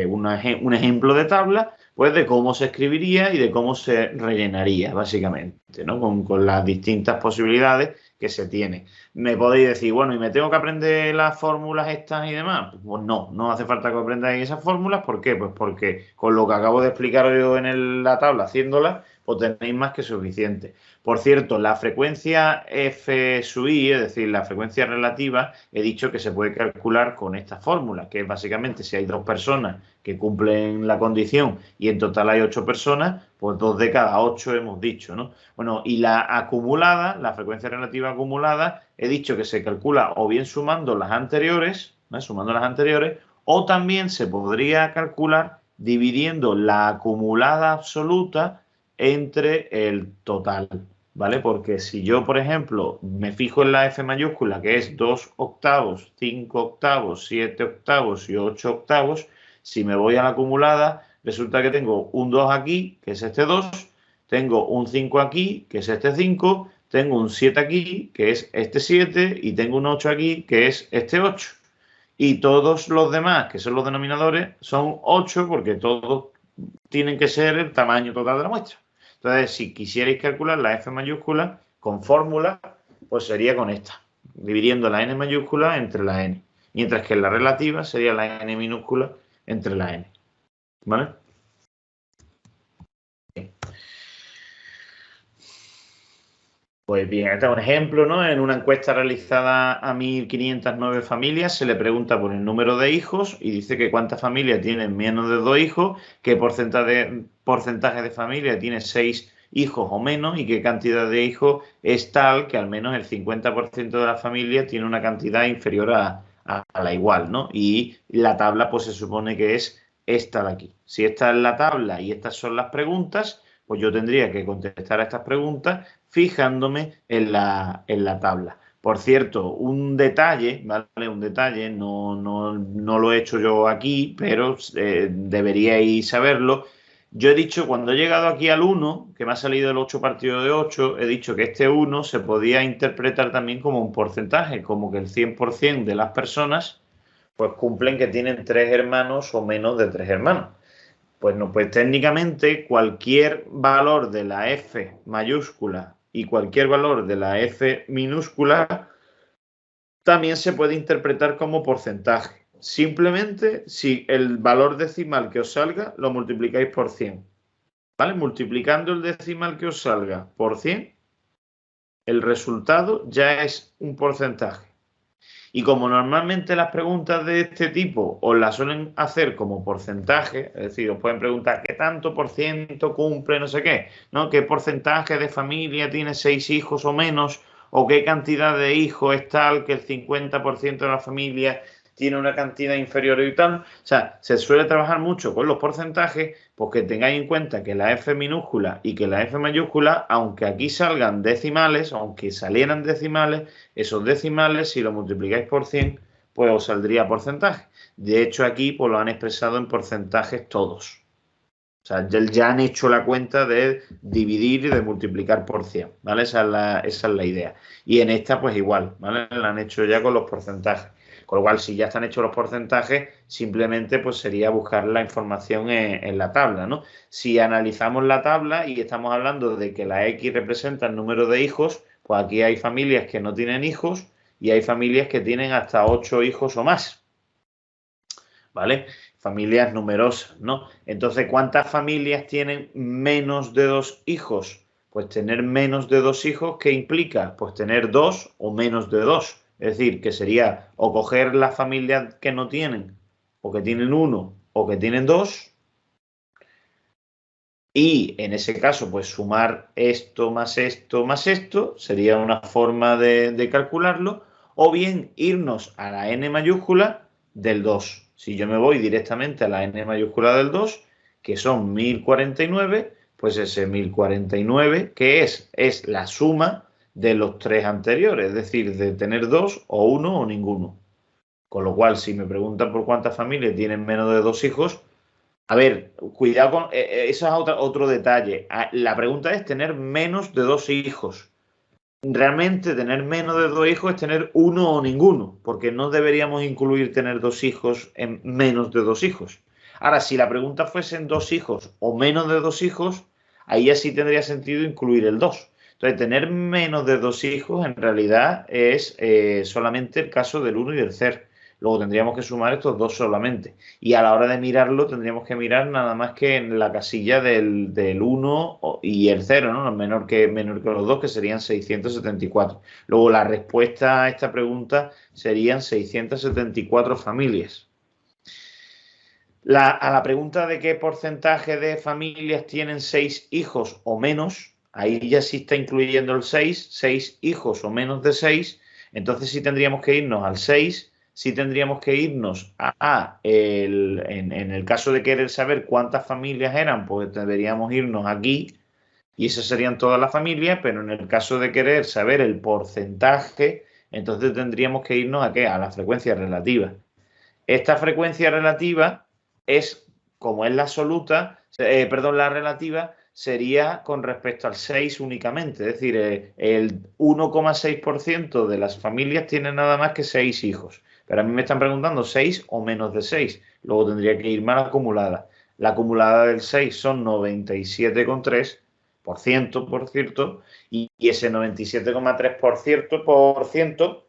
un ejemplo de tabla, pues de cómo se escribiría y de cómo se rellenaría, básicamente, ¿no? Con las distintas posibilidades que se tiene. Me podéis decir, bueno, ¿y me tengo que aprender las fórmulas estas y demás? Pues no hace falta que aprendáis esas fórmulas. ¿Por qué? Pues porque con lo que acabo de explicar yo en la tabla haciéndola, pues tenéis más que suficiente. Por cierto, la frecuencia f sub i, es decir, la frecuencia relativa, he dicho que se puede calcular con esta fórmula, que es básicamente si hay 2 personas que cumplen la condición y en total hay 8 personas, pues 2 de cada 8 hemos dicho, ¿no? Bueno, y la acumulada, la frecuencia relativa acumulada, he dicho que se calcula o bien sumando las anteriores ¿vale? Sumando las anteriores, o también se podría calcular dividiendo la acumulada absoluta entre el total, ¿vale? Porque si yo, por ejemplo, me fijo en la F mayúscula, que es 2 octavos, 5 octavos, 7 octavos y 8 octavos, si me voy a la acumulada, resulta que tengo un 2 aquí, que es este 2, tengo un 5 aquí, que es este 5, tengo un 7 aquí, que es este 7, y tengo un 8 aquí, que es este 8. Y todos los demás, que son los denominadores, son 8 porque todos tienen que ser el tamaño total de la muestra. Entonces, si quisierais calcular la F mayúscula con fórmula, pues sería con esta, dividiendo la N mayúscula entre la N. Mientras que la relativa sería la N minúscula entre la N. ¿Vale? Pues bien, este es un ejemplo, ¿no? En una encuesta realizada a 1.509 familias se le pregunta por el número de hijos y dice que cuántas familias tienen menos de 2 hijos, qué porcentaje de familia tiene 6 hijos o menos y qué cantidad de hijos es tal que al menos el 50% de la familia tiene una cantidad inferior a la igual, ¿no? Y la tabla pues se supone que es esta de aquí. Si esta es la tabla y estas son las preguntas, pues yo tendría que contestar a estas preguntas fijándome en la tabla. Por cierto, un detalle, ¿vale? Un detalle, no lo he hecho yo aquí, pero deberíais saberlo. Yo he dicho, cuando he llegado aquí al 1, que me ha salido el 8 partido de 8, he dicho que este 1 se podía interpretar también como un porcentaje, como que el 100% de las personas pues cumplen que tienen 3 hermanos o menos de 3 hermanos. Pues no, pues técnicamente cualquier valor de la F mayúscula y cualquier valor de la F minúscula también se puede interpretar como porcentaje. Simplemente si el valor decimal que os salga lo multiplicáis por 100. ¿Vale? Multiplicando el decimal que os salga por 100, el resultado ya es un porcentaje. Y como normalmente las preguntas de este tipo os las suelen hacer como porcentaje, es decir, os pueden preguntar qué tanto por ciento cumple no sé qué, ¿no? ¿Qué porcentaje de familia tiene 6 hijos o menos? ¿O qué cantidad de hijos es tal que el 50% de la familia tiene una cantidad inferior y tal? O sea, se suele trabajar mucho con los porcentajes, pues que tengáis en cuenta que la F minúscula y que la F mayúscula, aunque aquí salgan decimales, aunque salieran decimales, esos decimales, si lo multiplicáis por 100, pues os saldría porcentaje. De hecho, aquí pues lo han expresado en porcentajes todos. O sea, ya han hecho la cuenta de dividir y de multiplicar por 100, ¿vale? Esa es la idea. Y en esta, pues igual, ¿vale? La han hecho ya con los porcentajes. Con lo cual, si ya están hechos los porcentajes, simplemente pues sería buscar la información en la tabla, ¿no? Si analizamos la tabla y estamos hablando de que la X representa el número de hijos, pues aquí hay familias que no tienen hijos y hay familias que tienen hasta 8 hijos o más, ¿vale? Familias numerosas, ¿no? Entonces, ¿cuántas familias tienen menos de 2 hijos? Pues tener menos de 2 hijos, ¿qué implica? Pues tener 2 o menos de 2. Es decir, que sería o coger las familias que no tienen, o que tienen 1, o que tienen 2, y en ese caso, pues sumar esto más esto más esto, sería una forma de calcularlo, o bien irnos a la N mayúscula del 2. Si yo me voy directamente a la N mayúscula del 2, que son 1049, pues ese 1049, ¿qué es? Es la suma de los 3 anteriores, es decir, de tener 2 o 1 o ninguno. Con lo cual, si me preguntan por cuántas familias tienen menos de 2 hijos, a ver, cuidado con... eso es otro detalle. La pregunta es tener menos de 2 hijos. Realmente tener menos de 2 hijos es tener 1 o ninguno, porque no deberíamos incluir tener 2 hijos en menos de 2 hijos. Ahora, si la pregunta fuese en 2 hijos o menos de 2 hijos, ahí ya sí tendría sentido incluir el 2. Entonces, tener menos de 2 hijos en realidad es solamente el caso del 1 y del 0. Luego tendríamos que sumar estos 2 solamente. Y a la hora de mirarlo, tendríamos que mirar nada más que en la casilla del 1 y el 0, ¿no? Menor que los 2, que serían 674. Luego la respuesta a esta pregunta serían 674 familias. A la pregunta de qué porcentaje de familias tienen 6 hijos o menos, ahí ya sí está incluyendo el 6 hijos o menos de 6, entonces sí tendríamos que irnos al 6. sí tendríamos que irnos en el caso de querer saber cuántas familias eran, pues deberíamos irnos aquí y esas serían todas las familias, pero en el caso de querer saber el porcentaje, entonces tendríamos que irnos ¿a qué? A la frecuencia relativa. Esta frecuencia relativa es, como es la absoluta, la relativa, sería con respecto al 6 únicamente. Es decir, el 1,6% de las familias tienen nada más que 6 hijos. Pero a mí me están preguntando 6 o menos de 6. Luego tendría que ir más acumulada. La acumulada del 6 son 97,3%, por cierto, y ese 97,3%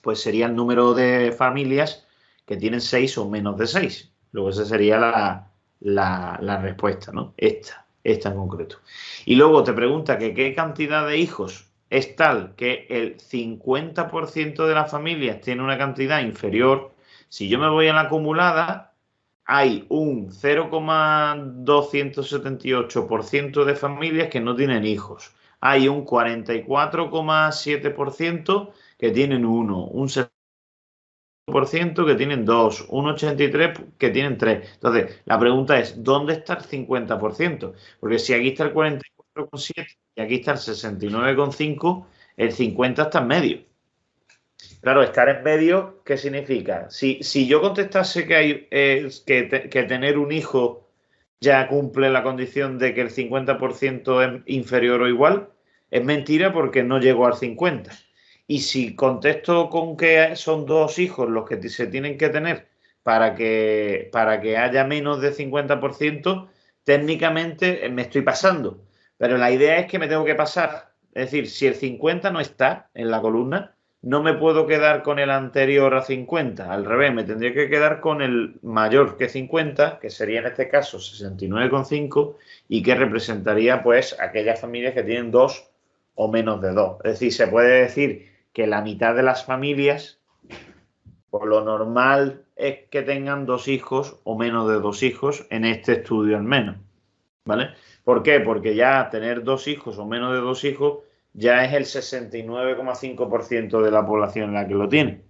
pues sería el número de familias que tienen 6 o menos de 6. Luego esa sería la respuesta, ¿no? Esta en concreto. Y luego te pregunta que qué cantidad de hijos es tal que el 50% de las familias tiene una cantidad inferior. Si yo me voy a la acumulada, hay un 0,278% de familias que no tienen hijos. Hay un 44,7% que tienen uno, un 70% que tienen dos, un 83% que tienen tres. Entonces, la pregunta es, ¿dónde está el 50%? Porque si aquí está el 44,7 y aquí está el 69,5, el 50 está en medio. Claro, estar en medio, ¿qué significa? Si yo contestase que hay que tener un hijo ya cumple la condición de que el 50% es inferior o igual, es mentira porque no llegó al 50%. Y si contesto con que son dos hijos los que se tienen que tener para que haya menos de 50%, técnicamente me estoy pasando. Pero la idea es que me tengo que pasar. Es decir, si el 50 no está en la columna, no me puedo quedar con el anterior a 50. Al revés, me tendría que quedar con el mayor que 50, que sería en este caso 69,5, y que representaría pues aquellas familias que tienen dos o menos de dos. Es decir, se puede decir que la mitad de las familias, por lo normal, es que tengan dos hijos o menos de dos hijos, en este estudio al menos. ¿Vale? ¿Por qué? Porque ya tener dos hijos o menos de dos hijos ya es el 69,5% de la población la que lo tiene,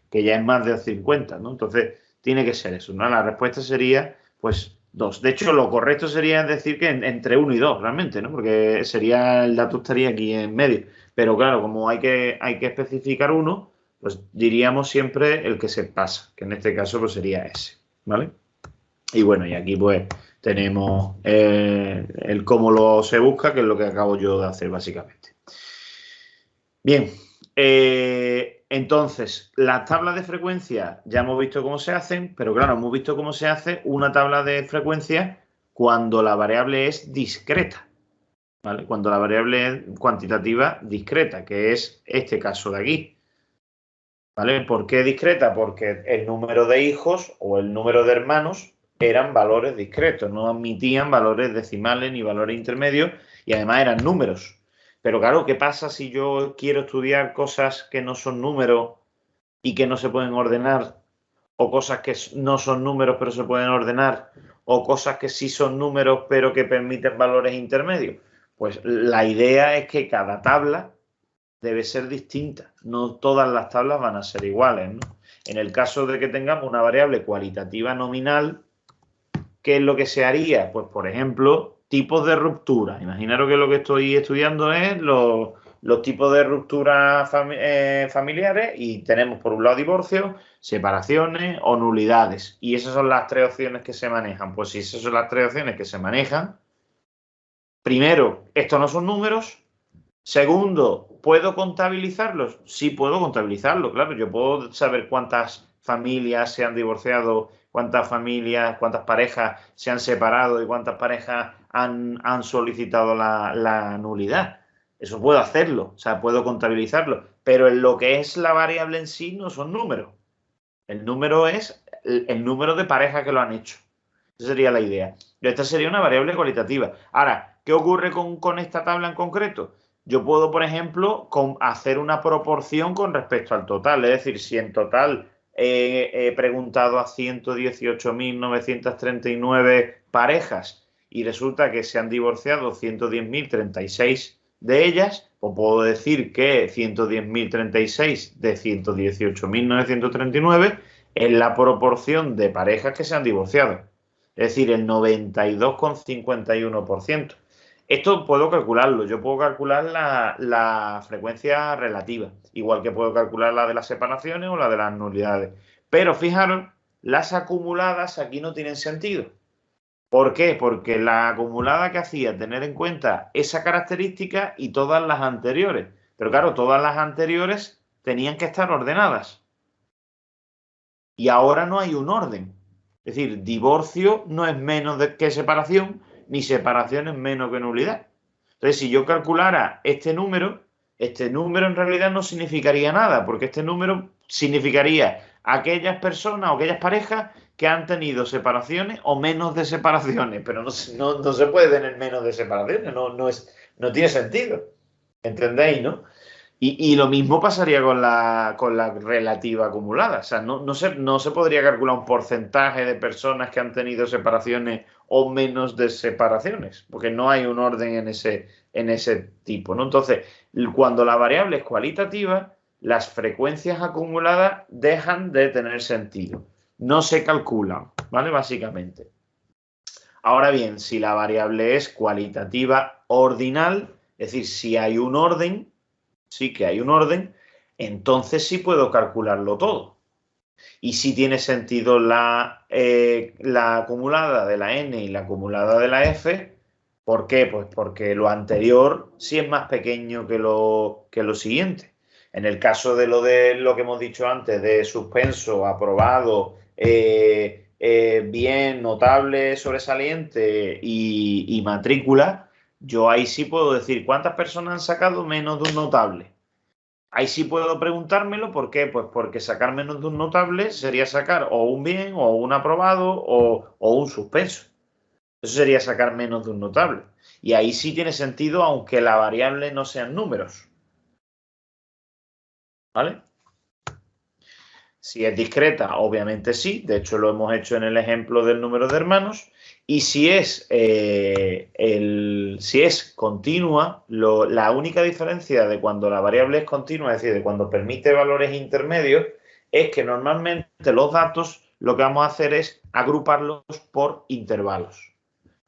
que ya es más del 50, ¿no? Entonces, tiene que ser eso, ¿no? La respuesta sería, pues, dos. De hecho, lo correcto sería decir que entre uno y dos, realmente, ¿no? Porque sería, el dato estaría aquí en medio. Pero claro, como hay que especificar uno, pues diríamos siempre el que se pasa, que en este caso pues sería ese, ¿vale? Y bueno, y aquí pues tenemos el cómo se busca, que es lo que acabo yo de hacer básicamente. Bien, entonces, las tablas de frecuencia ya hemos visto cómo se hacen, pero claro, hemos visto cómo se hace una tabla de frecuencia cuando la variable es discreta, ¿vale? Cuando la variable es cuantitativa discreta, que es este caso de aquí. ¿Vale? ¿Por qué discreta? Porque el número de hijos o el número de hermanos eran valores discretos, no admitían valores decimales ni valores intermedios y además eran números. Pero claro, ¿qué pasa si yo quiero estudiar cosas que no son números y que no se pueden ordenar? O cosas que no son números pero se pueden ordenar, o cosas que sí son números pero que permiten valores intermedios. Pues la idea es que cada tabla debe ser distinta. No todas las tablas van a ser iguales, ¿no? En el caso de que tengamos una variable cualitativa nominal, ¿qué es lo que se haría? Pues, por ejemplo, tipos de ruptura. Imaginaros que lo que estoy estudiando es los tipos de ruptura familiares y tenemos por un lado divorcios, separaciones o nulidades. Y esas son las tres opciones que se manejan. Pues si esas son las tres opciones que se manejan, primero, estos no son números. Segundo, ¿puedo contabilizarlos? Sí, puedo contabilizarlo, claro. Yo puedo saber cuántas familias se han divorciado, cuántas familias, cuántas parejas se han separado y cuántas parejas han solicitado la nulidad. Eso puedo hacerlo, o sea, puedo contabilizarlo. Pero en lo que es la variable en sí no son números. El número es el número de parejas que lo han hecho. Esa sería la idea. Esta sería una variable cualitativa. Ahora, ¿qué ocurre con esta tabla en concreto? Yo puedo, por ejemplo, hacer una proporción con respecto al total. Es decir, si en total he preguntado a 118.939 parejas y resulta que se han divorciado 110.036 de ellas, pues puedo decir que 110.036 de 118.939 es la proporción de parejas que se han divorciado. Es decir, el 92,51%. Esto puedo calcularlo. Yo puedo calcular la frecuencia relativa, igual que puedo calcular la de las separaciones o la de las nulidades. Pero fijaros, las acumuladas aquí no tienen sentido. ¿Por qué? Porque la acumulada que hacía tener en cuenta esa característica y todas las anteriores. Pero claro, todas las anteriores tenían que estar ordenadas. Y ahora no hay un orden. Es decir, divorcio no es menos que separación, ni separación es menos que nulidad. Entonces, si yo calculara este número en realidad no significaría nada, porque este número significaría aquellas personas o aquellas parejas que han tenido separaciones o menos de separaciones, pero no se puede tener menos de separaciones, no tiene sentido. ¿Entendéis, no? Y lo mismo pasaría con la relativa acumulada. O sea, no se podría calcular un porcentaje de personas que han tenido separaciones o menos de separaciones, porque no hay un orden en ese tipo, ¿no? Entonces, cuando la variable es cualitativa, las frecuencias acumuladas dejan de tener sentido. No se calculan, ¿vale? Básicamente. Ahora bien, si la variable es cualitativa ordinal, es decir, si hay un orden, sí que hay un orden, entonces sí puedo calcularlo todo. Y sí tiene sentido la acumulada de la n y la acumulada de la f. ¿Por qué? Pues porque lo anterior sí es más pequeño que lo siguiente. En el caso de lo que hemos dicho antes, de suspenso, aprobado, bien, notable, sobresaliente y matrícula, yo ahí sí puedo decir cuántas personas han sacado menos de un notable. Ahí sí puedo preguntármelo, ¿por qué? Pues porque sacar menos de un notable sería sacar o un bien, o un aprobado, o un suspenso. Eso sería sacar menos de un notable. Y ahí sí tiene sentido, aunque la variable no sean números. ¿Vale? Si es discreta, obviamente sí. De hecho, lo hemos hecho en el ejemplo del número de hermanos. Y si es continua, la única diferencia de cuando la variable es continua, es decir, de cuando permite valores intermedios, es que normalmente los datos lo que vamos a hacer es agruparlos por intervalos.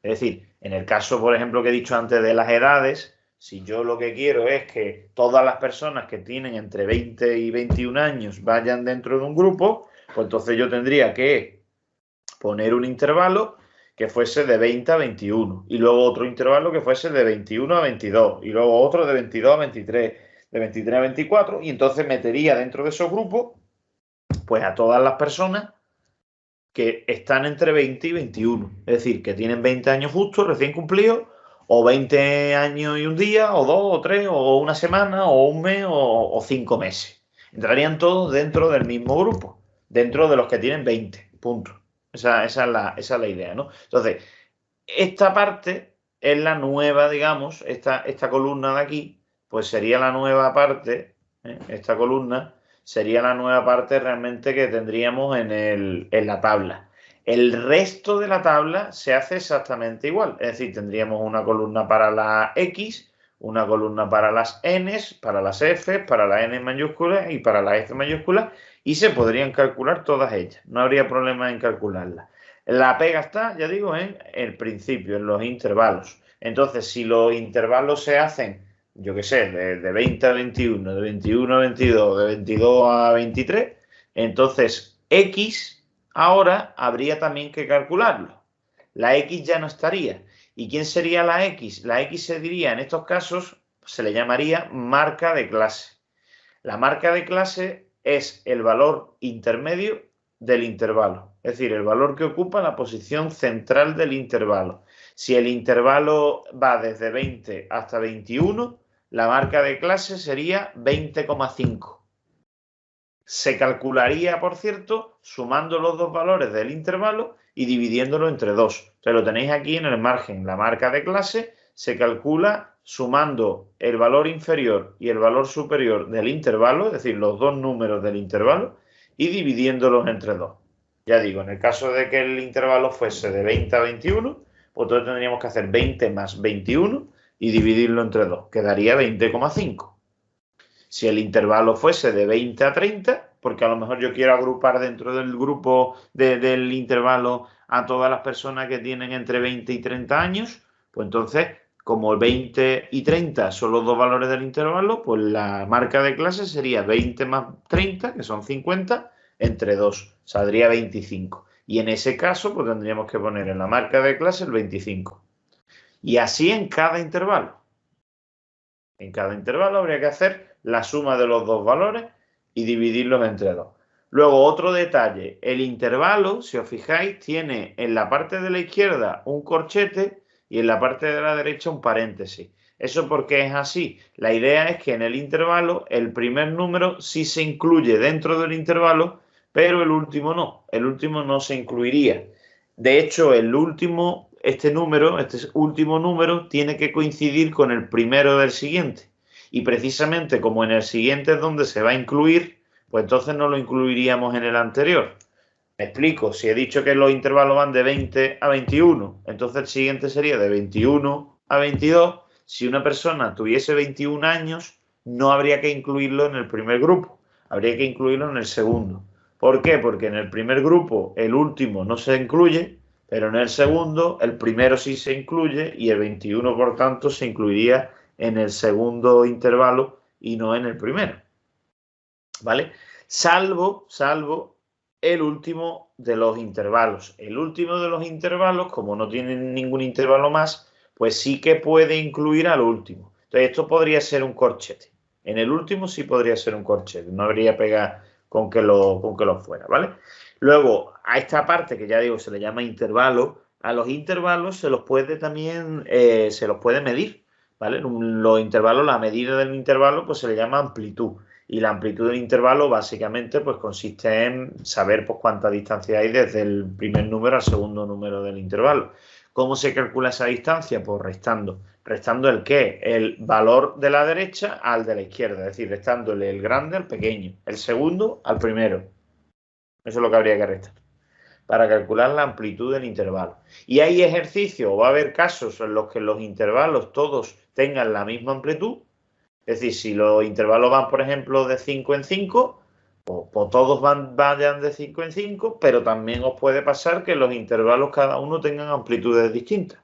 Es decir, en el caso, por ejemplo, que he dicho antes de las edades, si yo lo que quiero es que todas las personas que tienen entre 20 y 21 años vayan dentro de un grupo, pues entonces yo tendría que poner un intervalo que fuese de 20 a 21 y luego otro intervalo que fuese de 21 a 22 y luego otro de 22 a 23, de 23 a 24 y entonces metería dentro de esos grupos pues a todas las personas que están entre 20 y 21, es decir, que tienen 20 años justos, recién cumplidos, o 20 años y un día, o 2, o 3, o una semana, o un mes, o 5 meses. Entrarían todos dentro del mismo grupo, dentro de los que tienen 20, punto. Esa es la idea, ¿no? Entonces, esta parte es la nueva, digamos, esta columna de aquí, pues sería la nueva parte, esta columna sería la nueva parte realmente que tendríamos en la tabla. El resto de la tabla se hace exactamente igual, es decir, tendríamos una columna para la X, una columna para las Ns, para las F, para la N mayúscula y para la F mayúscula, y se podrían calcular todas ellas, no habría problema en calcularlas. La pega está, ya digo, en el principio, en los intervalos. Entonces, si los intervalos se hacen, yo qué sé, de 20 a 21, de 21 a 22, de 22 a 23, entonces X ahora habría también que calcularlo. La X ya no estaría. ¿Y quién sería la X? La X se diría, en estos casos, se le llamaría marca de clase. La marca de clase es el valor intermedio del intervalo, es decir, el valor que ocupa la posición central del intervalo. Si el intervalo va desde 20 hasta 21, la marca de clase sería 20,5. Se calcularía, por cierto, sumando los dos valores del intervalo y dividiéndolo entre 2. Entonces lo tenéis aquí en el margen. La marca de clase se calcula sumando el valor inferior y el valor superior del intervalo, es decir, los dos números del intervalo, y dividiéndolos entre 2. Ya digo, en el caso de que el intervalo fuese de 20 a 21, pues entonces tendríamos que hacer 20 más 21 y dividirlo entre 2. Quedaría 20,5. Si el intervalo fuese de 20 a 30, porque a lo mejor yo quiero agrupar dentro del grupo del intervalo a todas las personas que tienen entre 20 y 30 años, pues entonces, como 20 y 30 son los dos valores del intervalo, pues la marca de clase sería 20 más 30, que son 50, entre 2, saldría 25. Y en ese caso, pues tendríamos que poner en la marca de clase el 25. Y así en cada intervalo. En cada intervalo habría que hacer la suma de los dos valores y dividirlos entre 2. Luego, otro detalle, el intervalo, si os fijáis, tiene en la parte de la izquierda un corchete y en la parte de la derecha un paréntesis. ¿Eso por qué es así? La idea es que en el intervalo el primer número sí se incluye dentro del intervalo, pero el último no. El último no se incluiría. De hecho, este último número, tiene que coincidir con el primero del siguiente. Y precisamente como en el siguiente es donde se va a incluir, pues entonces no lo incluiríamos en el anterior. Me explico, si he dicho que los intervalos van de 20 a 21, entonces el siguiente sería de 21 a 22. Si una persona tuviese 21 años, no habría que incluirlo en el primer grupo, habría que incluirlo en el segundo. ¿Por qué? Porque en el primer grupo el último no se incluye, pero en el segundo el primero sí se incluye y el 21, por tanto, se incluiría en el segundo intervalo y no en el primero. ¿Vale? Salvo el último de los intervalos. El último de los intervalos, como no tiene ningún intervalo más, pues sí que puede incluir al último. Entonces, esto podría ser un corchete. En el último sí podría ser un corchete. No habría pega con que lo fuera, ¿vale? Luego, a esta parte que ya digo se le llama intervalo, a los intervalos se los puede también se los puede medir, ¿vale? Los intervalos, la medida del intervalo, pues se le llama amplitud. Y la amplitud del intervalo básicamente pues consiste en saber pues cuánta distancia hay desde el primer número al segundo número del intervalo. ¿Cómo se calcula esa distancia? Pues restando. ¿Restando el qué? El valor de la derecha al de la izquierda, es decir, restándole el grande al pequeño, el segundo al primero. Eso es lo que habría que restar para calcular la amplitud del intervalo. Y hay ejercicios o va a haber casos en los que los intervalos todos tengan la misma amplitud. Es decir, si los intervalos van, por ejemplo, de 5 en 5, pues todos vayan de 5 en 5, pero también os puede pasar que los intervalos cada uno tengan amplitudes distintas.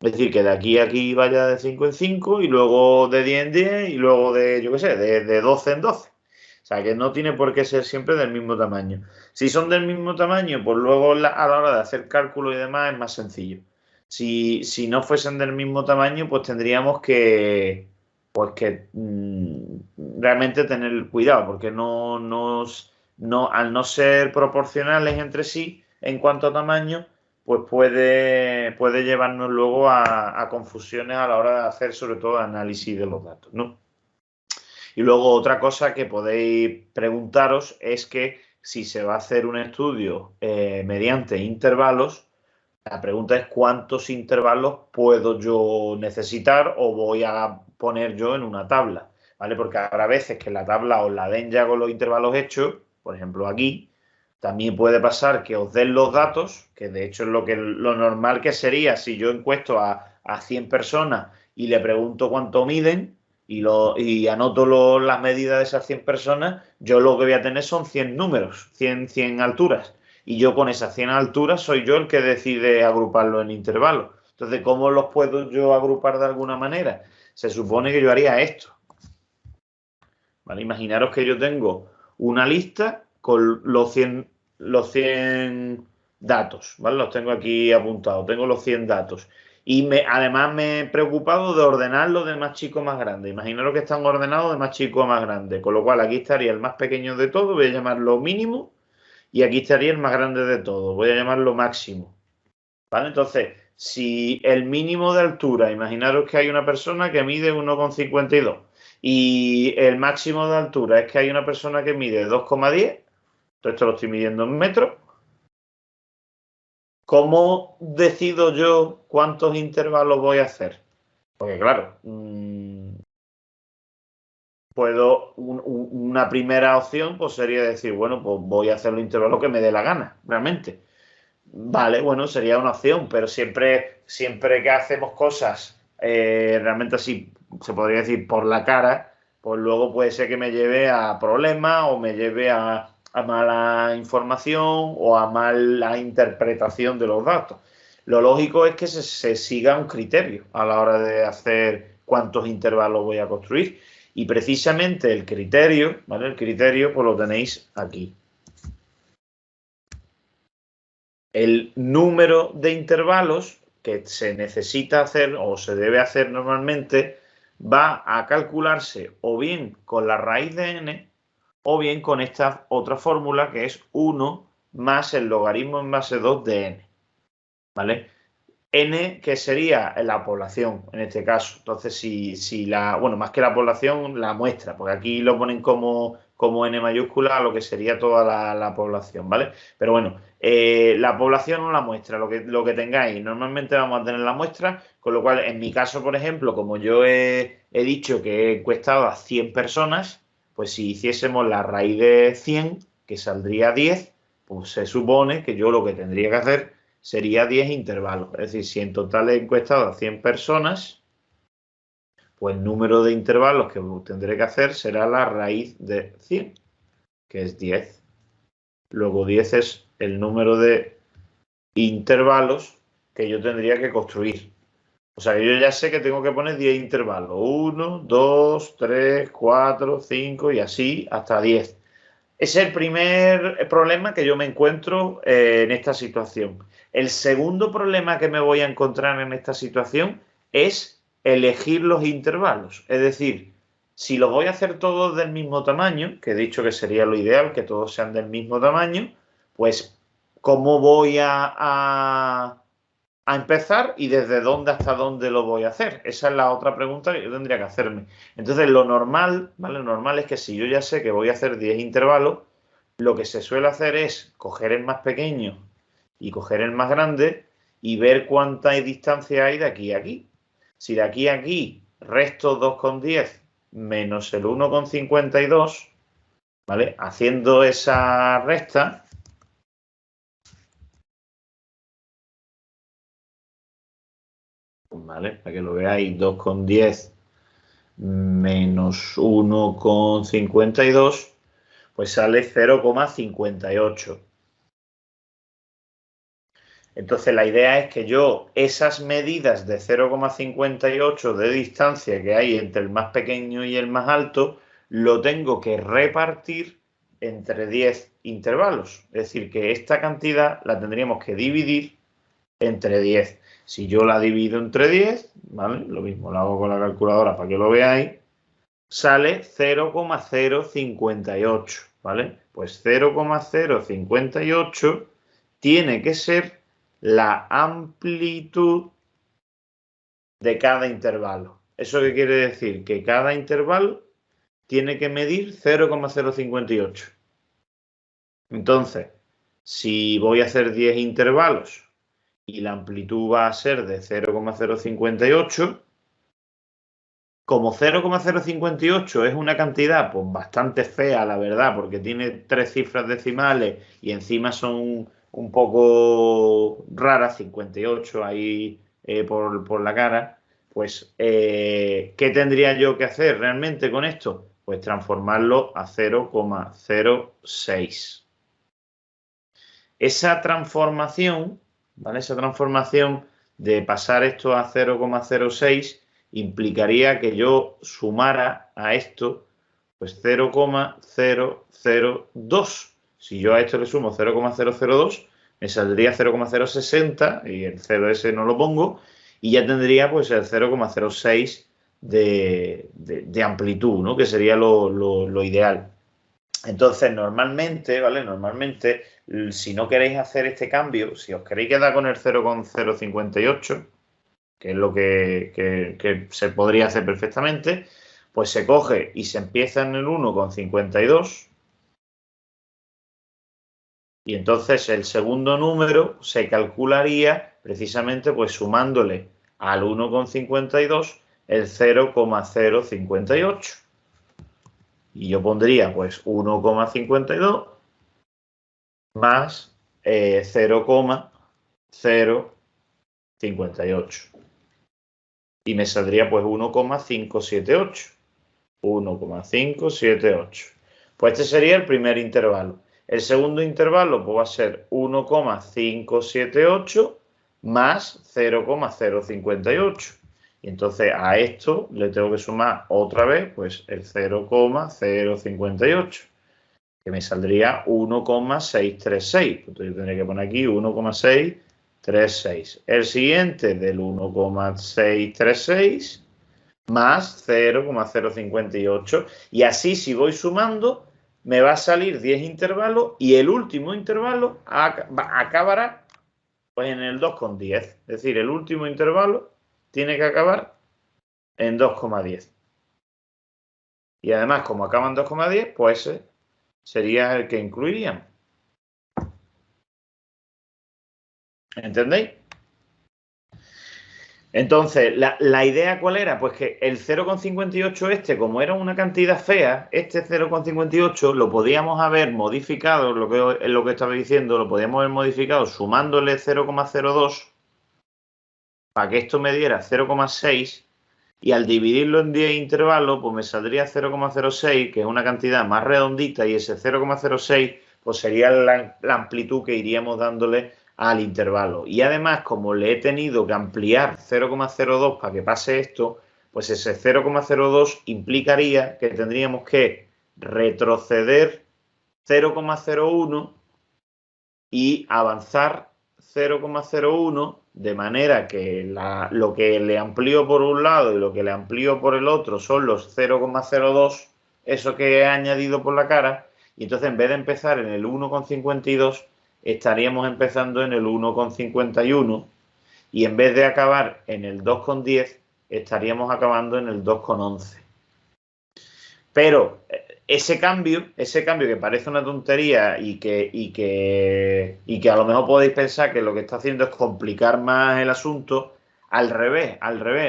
Es decir, que de aquí a aquí vaya de 5 en 5 y luego de 10 en 10 y luego de, yo qué sé, de 12 en 12. O sea, que no tiene por qué ser siempre del mismo tamaño. Si son del mismo tamaño, pues luego a la hora de hacer cálculo y demás es más sencillo. Si no fuesen del mismo tamaño, pues tendríamos que realmente tener cuidado, porque al no ser proporcionales entre sí en cuanto a tamaño, pues puede llevarnos luego a confusiones a la hora de hacer sobre todo análisis de los datos, ¿no? Y luego otra cosa que podéis preguntaros es que si se va a hacer un estudio mediante intervalos, la pregunta es cuántos intervalos puedo yo necesitar o voy a poner yo en una tabla, ¿vale? Porque habrá veces que la tabla os la den ya con los intervalos hechos, por ejemplo aquí. También puede pasar que os den los datos, que de hecho es lo normal que sería si yo encuesto a 100 personas y le pregunto cuánto miden y anoto las medidas de esas 100 personas, yo lo que voy a tener son 100 números, 100 alturas. Y yo con esas 100 alturas soy yo el que decide agruparlo en intervalos. Entonces, ¿cómo los puedo yo agrupar de alguna manera? Se supone que yo haría esto. ¿Vale? Imaginaros que yo tengo una lista con los 100 datos, ¿vale? Los tengo aquí apuntados, tengo los 100 datos. Y además me he preocupado de ordenarlos de más chico a más grande. Imaginaros que están ordenados de más chico a más grande, con lo cual aquí estaría el más pequeño de todo, voy a llamarlo mínimo, y aquí estaría el más grande de todo, voy a llamarlo máximo. ¿Vale? Entonces, si el mínimo de altura, imaginaros que hay una persona que mide 1,52 y el máximo de altura es que hay una persona que mide 2,10, esto lo estoy midiendo en metros. ¿Cómo decido yo cuántos intervalos voy a hacer? Porque claro, una primera opción pues sería decir, bueno, pues voy a hacer los intervalos que me dé la gana, realmente. Vale, bueno, sería una opción, pero siempre que hacemos cosas realmente así se podría decir por la cara, pues luego puede ser que me lleve a problemas o me lleve a mala información o a mala interpretación de los datos. Lo lógico es que se siga un criterio a la hora de hacer cuántos intervalos voy a construir. Y precisamente el criterio, ¿vale? El criterio pues lo tenéis aquí. El número de intervalos que se necesita hacer o se debe hacer normalmente va a calcularse o bien con la raíz de n o bien con esta otra fórmula que es 1 más el logaritmo en base 2 de n. ¿Vale? N, que sería la población en este caso. Entonces, bueno, más que la población, la muestra, porque aquí lo ponen como N mayúscula, lo que sería toda la población, ¿vale? Pero bueno, la población o la muestra, lo que tengáis. Normalmente vamos a tener la muestra, con lo cual, en mi caso, por ejemplo, como yo he dicho que he encuestado a 100 personas, pues si hiciésemos la raíz de 100, que saldría 10, pues se supone que yo lo que tendría que hacer sería 10 intervalos. Es decir, si en total he encuestado a 100 personas, pues el número de intervalos que tendré que hacer será la raíz de 100, que es 10. Luego 10 es el número de intervalos que yo tendría que construir. O sea, que yo ya sé que tengo que poner 10 intervalos. 1, 2, 3, 4, 5 y así hasta 10. Ese es el primer problema que yo me encuentro en esta situación. El segundo problema que me voy a encontrar en esta situación es elegir los intervalos. Es decir, si los voy a hacer todos del mismo tamaño, que he dicho que sería lo ideal, que todos sean del mismo tamaño, pues ¿cómo voy a empezar y desde dónde hasta dónde lo voy a hacer? Esa es la otra pregunta que yo tendría que hacerme. Entonces, lo normal, ¿vale? Lo normal es que si yo ya sé que voy a hacer 10 intervalos, lo que se suele hacer es coger el más pequeño y coger el más grande y ver cuánta distancia hay de aquí a aquí. Si de aquí a aquí resto 2,10 menos el 1,52, ¿vale? Haciendo esa resta, ¿vale? Para que lo veáis, 2,10 menos 1,52, pues sale 0,58. Entonces la idea es que yo esas medidas de 0,58 de distancia que hay entre el más pequeño y el más alto, lo tengo que repartir entre 10 intervalos. Es decir, que esta cantidad la tendríamos que dividir entre 10. Si yo la divido entre 10, ¿vale? Lo mismo lo hago con la calculadora para que lo veáis, sale 0,058, ¿vale? Pues 0,058 tiene que ser la amplitud de cada intervalo. ¿Eso qué quiere decir? Que cada intervalo tiene que medir 0,058. Entonces, si voy a hacer 10 intervalos y la amplitud va a ser de 0,058, como 0,058 es una cantidad pues, bastante fea, la verdad, porque tiene 3 cifras decimales y encima son un poco raras, 58 ahí por la cara, pues ¿qué tendría yo que hacer realmente con esto? Pues transformarlo a 0,06. Esa transformación, ¿vale? Esa transformación de pasar esto a 0,06 implicaría que yo sumara a esto pues 0,002. Si yo a esto le sumo 0,002, me saldría 0,060 y el 0 ese no lo pongo y ya tendría pues el 0,06 de amplitud, ¿no? Que sería lo ideal. Entonces, normalmente, ¿vale? Normalmente, si no queréis hacer este cambio, si os queréis quedar con el 0,058, que es lo que se podría hacer perfectamente, pues se coge y se empieza en el 1,52 y entonces el segundo número se calcularía precisamente pues sumándole al 1,52 el 0,058. Y yo pondría pues 1,52 más 0,058. Y me saldría pues 1,578. 1,578. Pues este sería el primer intervalo. El segundo intervalo pues va a ser 1,578 más 0,058. Y entonces a esto le tengo que sumar otra vez pues el 0,058, que me saldría 1,636. Entonces yo tendría que poner aquí 1,636. El siguiente del 1,636 más 0,058. Y así, si voy sumando, me va a salir 10 intervalos y el último intervalo acabará pues en el 2,10. Es decir, el último intervalo tiene que acabar en 2,10. Y además, como acaba en 2,10, pues ese sería el que incluirían. ¿Entendéis? Entonces, ¿la idea cuál era? Pues que el 0,58 este, como era una cantidad fea, este 0,58 lo podíamos haber modificado, es lo que estaba diciendo, lo podíamos haber modificado sumándole 0,02 para que esto me diera 0,6 y al dividirlo en 10 intervalos, pues me saldría 0,06, que es una cantidad más redondita, y ese 0,06 pues sería la amplitud que iríamos dándole al intervalo. Y además, como le he tenido que ampliar 0,02 para que pase esto, pues ese 0,02 implicaría que tendríamos que retroceder 0,01 y avanzar 0,01, de manera que lo que le amplío por un lado y lo que le amplío por el otro son los 0,02, eso que he añadido por la cara, y entonces en vez de empezar en el 1,52, estaríamos empezando en el 1,51, y en vez de acabar en el 2,10, estaríamos acabando en el 2,11. Pero ese cambio que parece una tontería y que a lo mejor podéis pensar que lo que está haciendo es complicar más el asunto, al revés,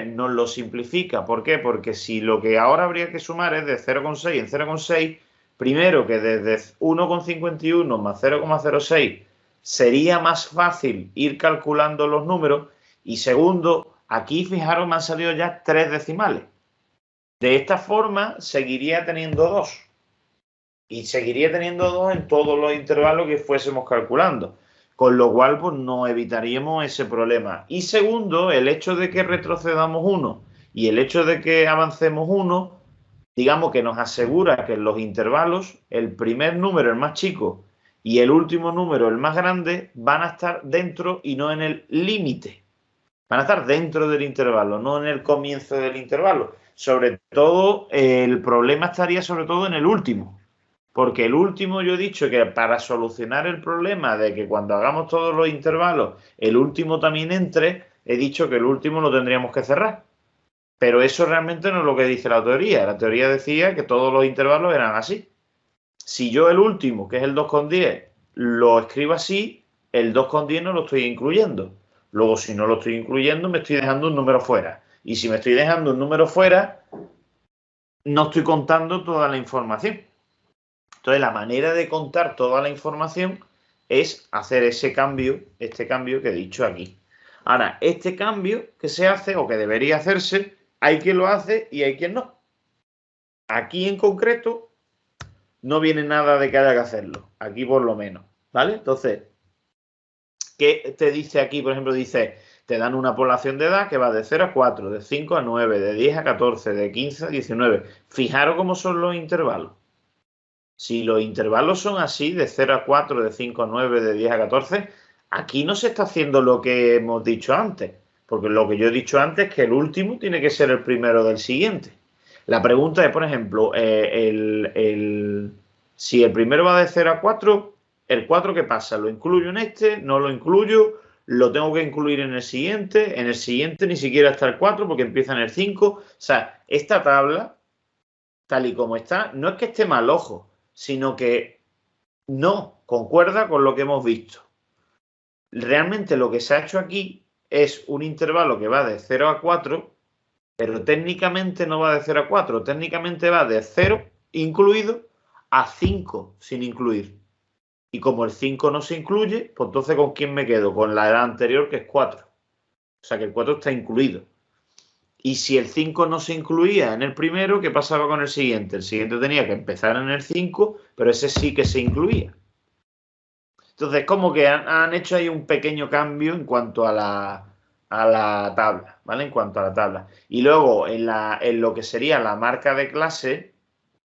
nos lo simplifica. ¿Por qué? Porque si lo que ahora habría que sumar es de 0,6 en 0,6, primero que desde 1,51 más 0,06 sería más fácil ir calculando los números, y segundo, aquí fijaros me han salido ya 3 decimales. De esta forma seguiría teniendo 2. Y seguiría teniendo 2 en todos los intervalos que fuésemos calculando. Con lo cual, pues nos evitaríamos ese problema. Y segundo, el hecho de que retrocedamos 1 y el hecho de que avancemos 1, digamos que nos asegura que en los intervalos el primer número, el más chico, y el último número, el más grande, van a estar dentro y no en el límite. Van a estar dentro del intervalo, no en el comienzo del intervalo. Sobre todo, el problema estaría sobre todo en el último. Porque el último, yo he dicho que para solucionar el problema de que cuando hagamos todos los intervalos, el último también entre, he dicho que el último lo tendríamos que cerrar. Pero eso realmente no es lo que dice la teoría. La teoría decía que todos los intervalos eran así. Si yo el último, que es el 2,10, lo escribo así, el 2,10 no lo estoy incluyendo. Luego, si no lo estoy incluyendo, me estoy dejando un número fuera. Y si me estoy dejando un número fuera, no estoy contando toda la información. Entonces, la manera de contar toda la información es hacer ese cambio, este cambio que he dicho aquí. Ahora, este cambio que se hace o que debería hacerse, hay quien lo hace y hay quien no. Aquí en concreto no viene nada de que haya que hacerlo. Aquí por lo menos, ¿vale? Entonces, ¿qué te dice aquí? Por ejemplo, dice, te dan una población de edad que va de 0 a 4, de 5 a 9, de 10 a 14, de 15 a 19. Fijaros cómo son los intervalos. Si los intervalos son así, de 0 a 4, de 5 a 9, de 10 a 14, aquí no se está haciendo lo que hemos dicho antes. Porque lo que yo he dicho antes es que el último tiene que ser el primero del siguiente. La pregunta es, por ejemplo, si el primero va de 0 a 4, ¿el 4 qué pasa? ¿Lo incluyo en este? ¿No lo incluyo? ¿Lo tengo que incluir en el siguiente? En el siguiente ni siquiera está el 4 porque empieza en el 5. O sea, esta tabla, tal y como está, no es que esté mal, ojo, sino que no concuerda con lo que hemos visto. Realmente lo que se ha hecho aquí es un intervalo que va de 0 a 4, pero técnicamente no va de 0 a 4, técnicamente va de 0 incluido a 5 sin incluir. Y como el 5 no se incluye, pues entonces ¿con quién me quedo? Con la edad anterior, que es 4. O sea que el 4 está incluido. Y si el 5 no se incluía en el primero, ¿qué pasaba con el siguiente? El siguiente tenía que empezar en el 5, pero ese sí que se incluía. Entonces, como que han hecho ahí un pequeño cambio en cuanto a la tabla, ¿vale? En cuanto a la tabla. Y luego, en lo que sería la marca de clase,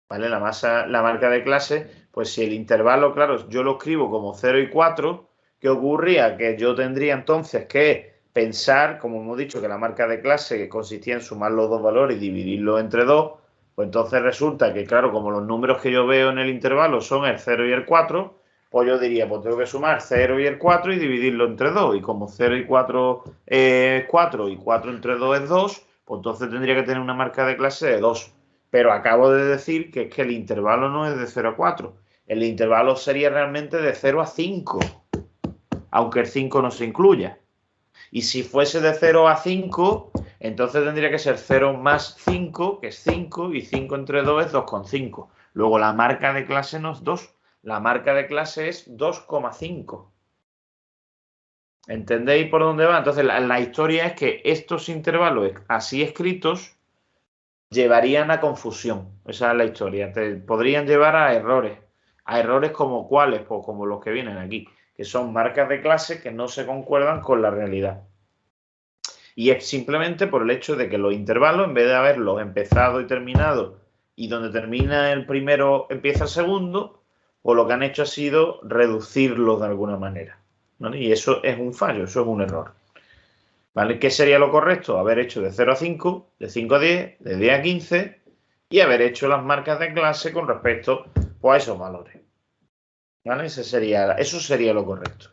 ¿vale? La marca de clase, pues si el intervalo, claro, yo lo escribo como 0 y 4, ¿qué ocurría? Que yo tendría entonces que pensar, como hemos dicho, que la marca de clase que consistía en sumar los dos valores y dividirlos entre 2, pues entonces resulta que, claro, como los números que yo veo en el intervalo son el 0 y el 4, pues yo diría, pues tengo que sumar 0 y el 4 y dividirlo entre 2. Y como 0 y 4 es 4 y 4 entre 2 es 2, pues entonces tendría que tener una marca de clase de 2. Pero acabo de decir que es que el intervalo no es de 0 a 4. El intervalo sería realmente de 0 a 5, aunque el 5 no se incluya. Y si fuese de 0 a 5, entonces tendría que ser 0 más 5, que es 5, y 5 entre 2 es 2,5. Luego la marca de clase no es 2, la marca de clase es 2,5. ¿Entendéis por dónde va? Entonces la historia es que estos intervalos así escritos llevarían a confusión. Esa es la historia. Te podrían llevar a errores. ¿A errores como cuáles? Pues como los que vienen aquí, que son marcas de clase que no se concuerdan con la realidad. Y es simplemente por el hecho de que los intervalos, en vez de haberlos empezado y terminado, y donde termina el primero empieza el segundo, pues lo que han hecho ha sido reducirlos de alguna manera, ¿vale? Y eso es un fallo, eso es un error. ¿Vale? ¿Qué sería lo correcto? Haber hecho de 0 a 5, de 5 a 10, de 10 a 15 y haber hecho las marcas de clase con respecto pues, a esos valores. ¿Vale? Eso sería lo correcto.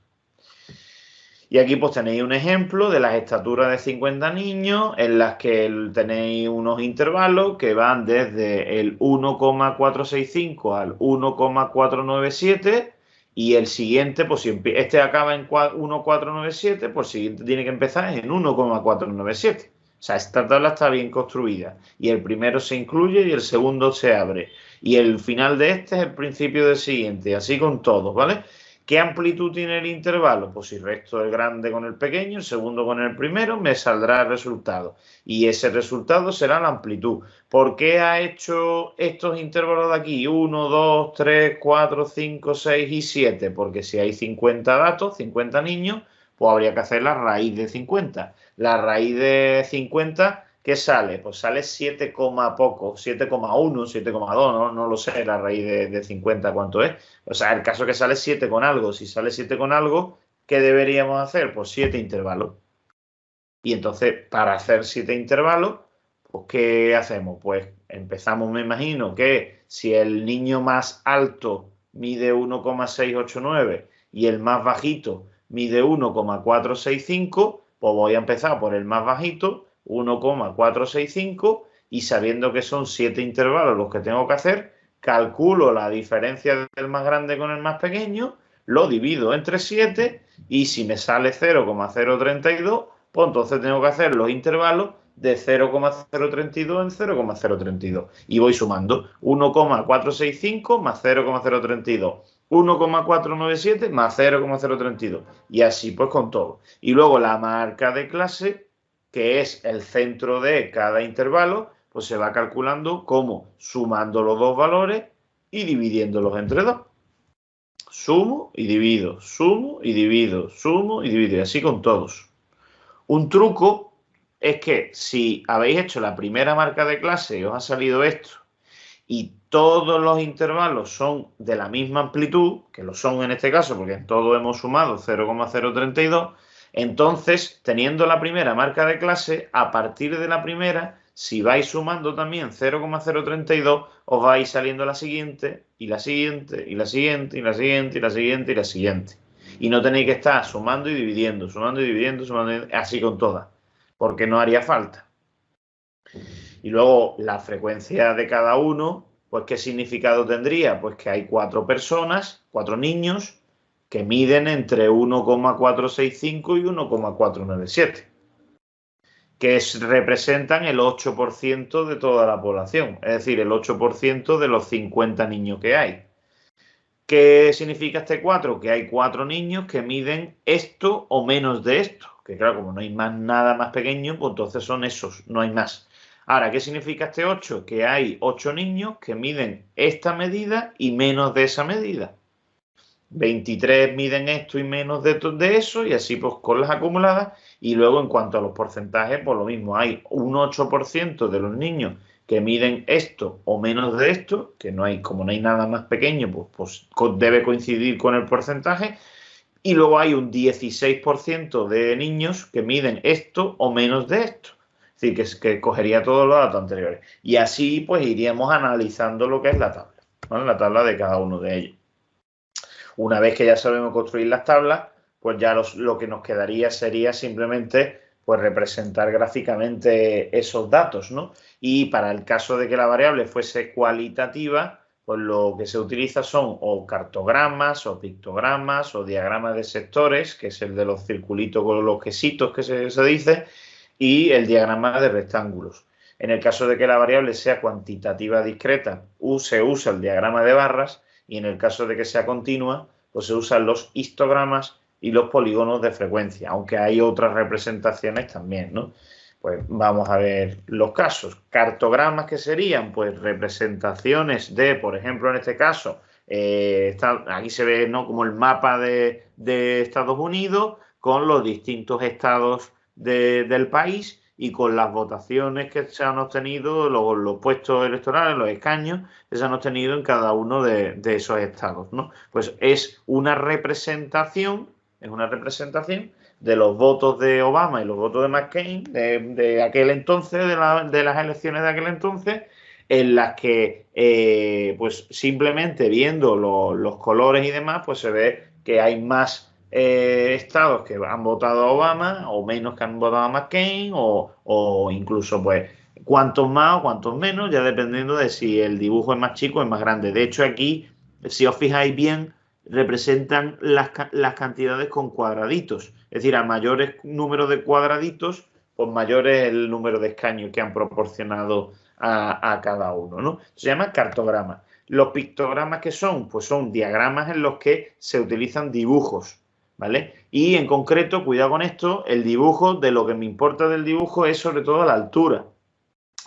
Y aquí pues tenéis un ejemplo de las estaturas de 50 niños en las que tenéis unos intervalos que van desde el 1,465 al 1,497 y el siguiente, pues si este acaba en 1,497, pues el siguiente tiene que empezar en 1,497. O sea, esta tabla está bien construida y el primero se incluye y el segundo se abre. Y el final de este es el principio del siguiente, así con todos, ¿vale? ¿Qué amplitud tiene el intervalo? Pues si resto el grande con el pequeño, el segundo con el primero, me saldrá el resultado. Y ese resultado será la amplitud. ¿Por qué ha hecho estos intervalos de aquí? 1, 2, 3, 4, 5, 6 y 7. Porque si hay 50 datos, 50 niños, pues habría que hacer la raíz de 50. La raíz de 50, ¿qué sale? Pues sale 7, poco, 7,1, 7,2, no lo sé, la raíz de 50 cuánto es. O sea, el caso que sale 7 con algo. Si sale 7 con algo, ¿qué deberíamos hacer? Pues 7 intervalos. Y entonces, para hacer 7 intervalos, pues ¿qué hacemos? Pues empezamos, me imagino, que si el niño más alto mide 1,689 y el más bajito mide 1,465, pues voy a empezar por el más bajito, 1,465, y sabiendo que son 7 intervalos los que tengo que hacer, calculo la diferencia del más grande con el más pequeño, lo divido entre 7 y si me sale 0,032, pues entonces tengo que hacer los intervalos de 0,032 en 0,032 y voy sumando 1,465 más 0,032, 1,497 más 0,032 y así pues con todo. Y luego la marca de clase, que es el centro de cada intervalo, pues se va calculando como sumando los dos valores y dividiéndolos entre 2. Sumo y divido, sumo y divido, sumo y divido, y así con todos. Un truco es que si habéis hecho la primera marca de clase y os ha salido esto y todos los intervalos son de la misma amplitud, que lo son en este caso porque en todo hemos sumado 0,032, entonces teniendo la primera marca de clase, a partir de la primera, si vais sumando también 0,032, os vais saliendo la siguiente y la siguiente y la siguiente y la siguiente y la siguiente y la siguiente. Y no tenéis que estar sumando y dividiendo, sumando y dividiendo, sumando y así con todas, porque no haría falta. Y luego la frecuencia de cada uno, pues ¿qué significado tendría? Pues que hay 4 personas, 4 niños, que miden entre 1,465 y 1,497, que representan el 8% de toda la población, es decir, el 8% de los 50 niños que hay. ¿Qué significa este 4? Que hay 4 niños que miden esto o menos de esto. Porque claro, como no hay más nada más pequeño, pues entonces son esos, no hay más. Ahora, ¿qué significa este 8? Que hay 8 niños que miden esta medida y menos de esa medida. 23 miden esto y menos de eso, y así pues con las acumuladas. Y luego en cuanto a los porcentajes, pues lo mismo, hay un 8% de los niños que miden esto o menos de esto, que no hay, como no hay nada más pequeño, pues debe coincidir con el porcentaje. Y luego hay un 16% de niños que miden esto o menos de esto. Es decir, que cogería todos los datos anteriores. Y así pues iríamos analizando lo que es la tabla, ¿vale? La tabla de cada uno de ellos. Una vez que ya sabemos construir las tablas, pues ya lo que nos quedaría sería simplemente pues representar gráficamente esos datos, ¿no? Y para el caso de que la variable fuese cualitativa, pues lo que se utiliza son o cartogramas o pictogramas o diagramas de sectores, que es el de los circulitos con los quesitos que se dice, y el diagrama de rectángulos. En el caso de que la variable sea cuantitativa discreta, se usa el diagrama de barras, y en el caso de que sea continua, pues se usan los histogramas y los polígonos de frecuencia, aunque hay otras representaciones también, ¿no? Pues vamos a ver los casos. Cartogramas, ¿qué serían? Pues representaciones de, por ejemplo, en este caso, aquí se ve, ¿no?, como el mapa de Estados Unidos con los distintos estados del país y con las votaciones que se han obtenido, los puestos electorales, los escaños que se han obtenido en cada uno de esos estados, ¿no? Pues es una representación de los votos de Obama y los votos de McCain de aquel entonces, de las elecciones de aquel entonces, en las que pues simplemente viendo los colores y demás, pues se ve que hay más estados que han votado a Obama o menos que han votado a McCain o incluso pues cuantos más o cuantos menos, ya dependiendo de si el dibujo es más chico o es más grande. De hecho aquí, si os fijáis bien, representan las cantidades con cuadraditos. Es decir, a mayores número de cuadraditos, pues mayor es el número de escaños que han proporcionado a cada uno, ¿no? Se llama cartograma. Los pictogramas, ¿qué son? Pues son diagramas en los que se utilizan dibujos, ¿vale? Y en concreto, cuidado con esto, el dibujo, de lo que me importa del dibujo es sobre todo la altura.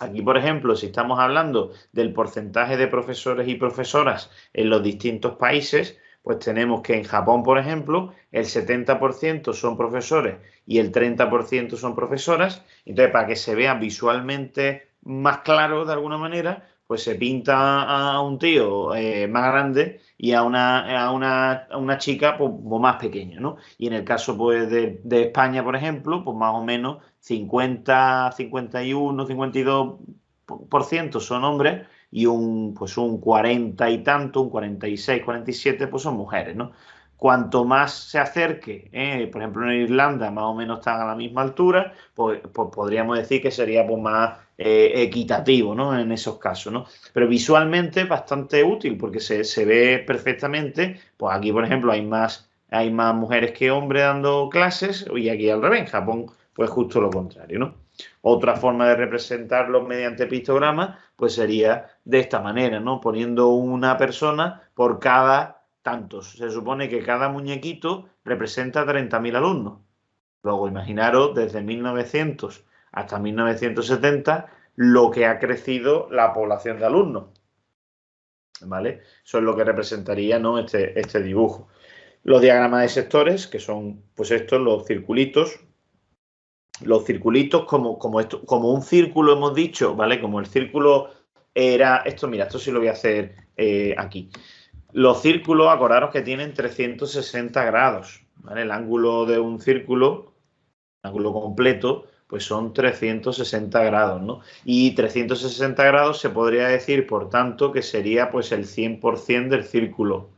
Aquí, por ejemplo, si estamos hablando del porcentaje de profesores y profesoras en los distintos países, pues tenemos que en Japón, por ejemplo, el 70% son profesores y el 30% son profesoras. Entonces, para que se vea visualmente más claro de alguna manera, pues se pinta a un tío más grande y a una chica pues, más pequeña, ¿no? Y en el caso pues, de España, por ejemplo, pues más o menos 50, 51, 52% son hombres y pues un 40 y tanto, un 46, 47, pues son mujeres, ¿no? Cuanto más se acerque, por ejemplo en Irlanda más o menos están a la misma altura, pues podríamos decir que sería pues, más equitativo, ¿no? En esos casos, ¿no? Pero visualmente bastante útil porque se ve perfectamente, pues aquí por ejemplo hay más mujeres que hombres dando clases y aquí al revés, en Japón pues justo lo contrario, ¿no? Otra forma de representarlos mediante pictogramas pues sería de esta manera, ¿no? Poniendo una persona por cada tantos. Se supone que cada muñequito representa 30.000 alumnos. Luego, imaginaros, desde 1900 hasta 1970, lo que ha crecido la población de alumnos. ¿Vale? Eso es lo que representaría, ¿no?, este dibujo. Los diagramas de sectores, que son, pues estos, los circulitos. Los circulitos como un círculo, hemos dicho, ¿vale? Como el círculo era... Esto, mira, esto sí lo voy a hacer aquí. Los círculos, acordaros que tienen 360 grados, ¿vale? El ángulo de un círculo, el ángulo completo, pues son 360 grados, ¿no? Y 360 grados se podría decir, por tanto, que sería pues el 100% del círculo.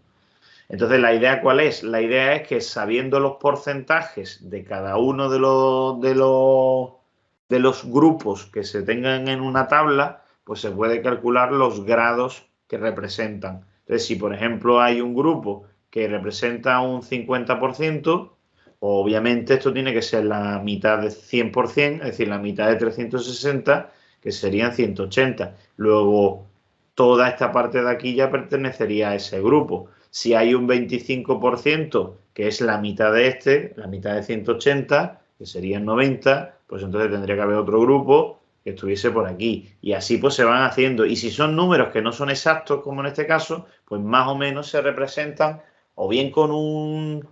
Entonces, ¿la idea cuál es? La idea es que sabiendo los porcentajes de cada uno de los grupos que se tengan en una tabla, pues se puede calcular los grados que representan. Entonces, si por ejemplo hay un grupo que representa un 50%, obviamente esto tiene que ser la mitad de 100%, es decir, la mitad de 360, que serían 180. Luego, toda esta parte de aquí ya pertenecería a ese grupo. Si hay un 25%, que es la mitad de la mitad de 180, que serían 90, pues entonces tendría que haber otro grupo que estuviese por aquí. Y así pues se van haciendo. Y si son números que no son exactos, como en este caso, pues más o menos se representan o bien con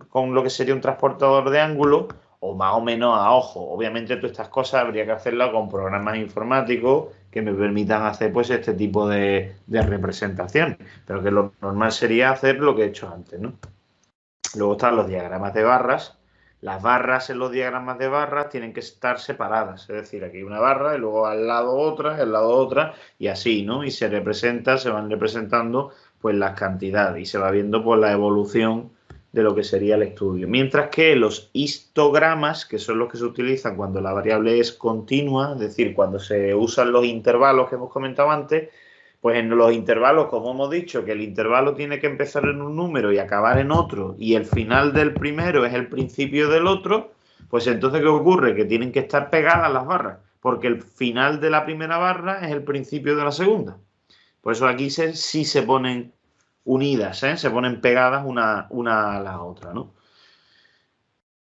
con lo que sería un transportador de ángulos, o más o menos a ojo. Obviamente todas estas cosas habría que hacerlas con programas informáticos que me permitan hacer pues este tipo de representación. Pero que lo normal sería hacer lo que he hecho antes, ¿no? Luego están los diagramas de barras. Las barras en los diagramas de barras tienen que estar separadas. Es decir, aquí una barra y luego al lado otra y así, ¿no? Y se van representando pues las cantidades y se va viendo pues la evolución de lo que sería el estudio. Mientras que los histogramas, que son los que se utilizan cuando la variable es continua, es decir, cuando se usan los intervalos que hemos comentado antes, pues en los intervalos, como hemos dicho, que el intervalo tiene que empezar en un número y acabar en otro, y el final del primero es el principio del otro, pues entonces, ¿qué ocurre? Que tienen que estar pegadas las barras, porque el final de la primera barra es el principio de la segunda. Por eso aquí sí se ponen unidas, ¿eh? Se ponen pegadas una a la otra, ¿no?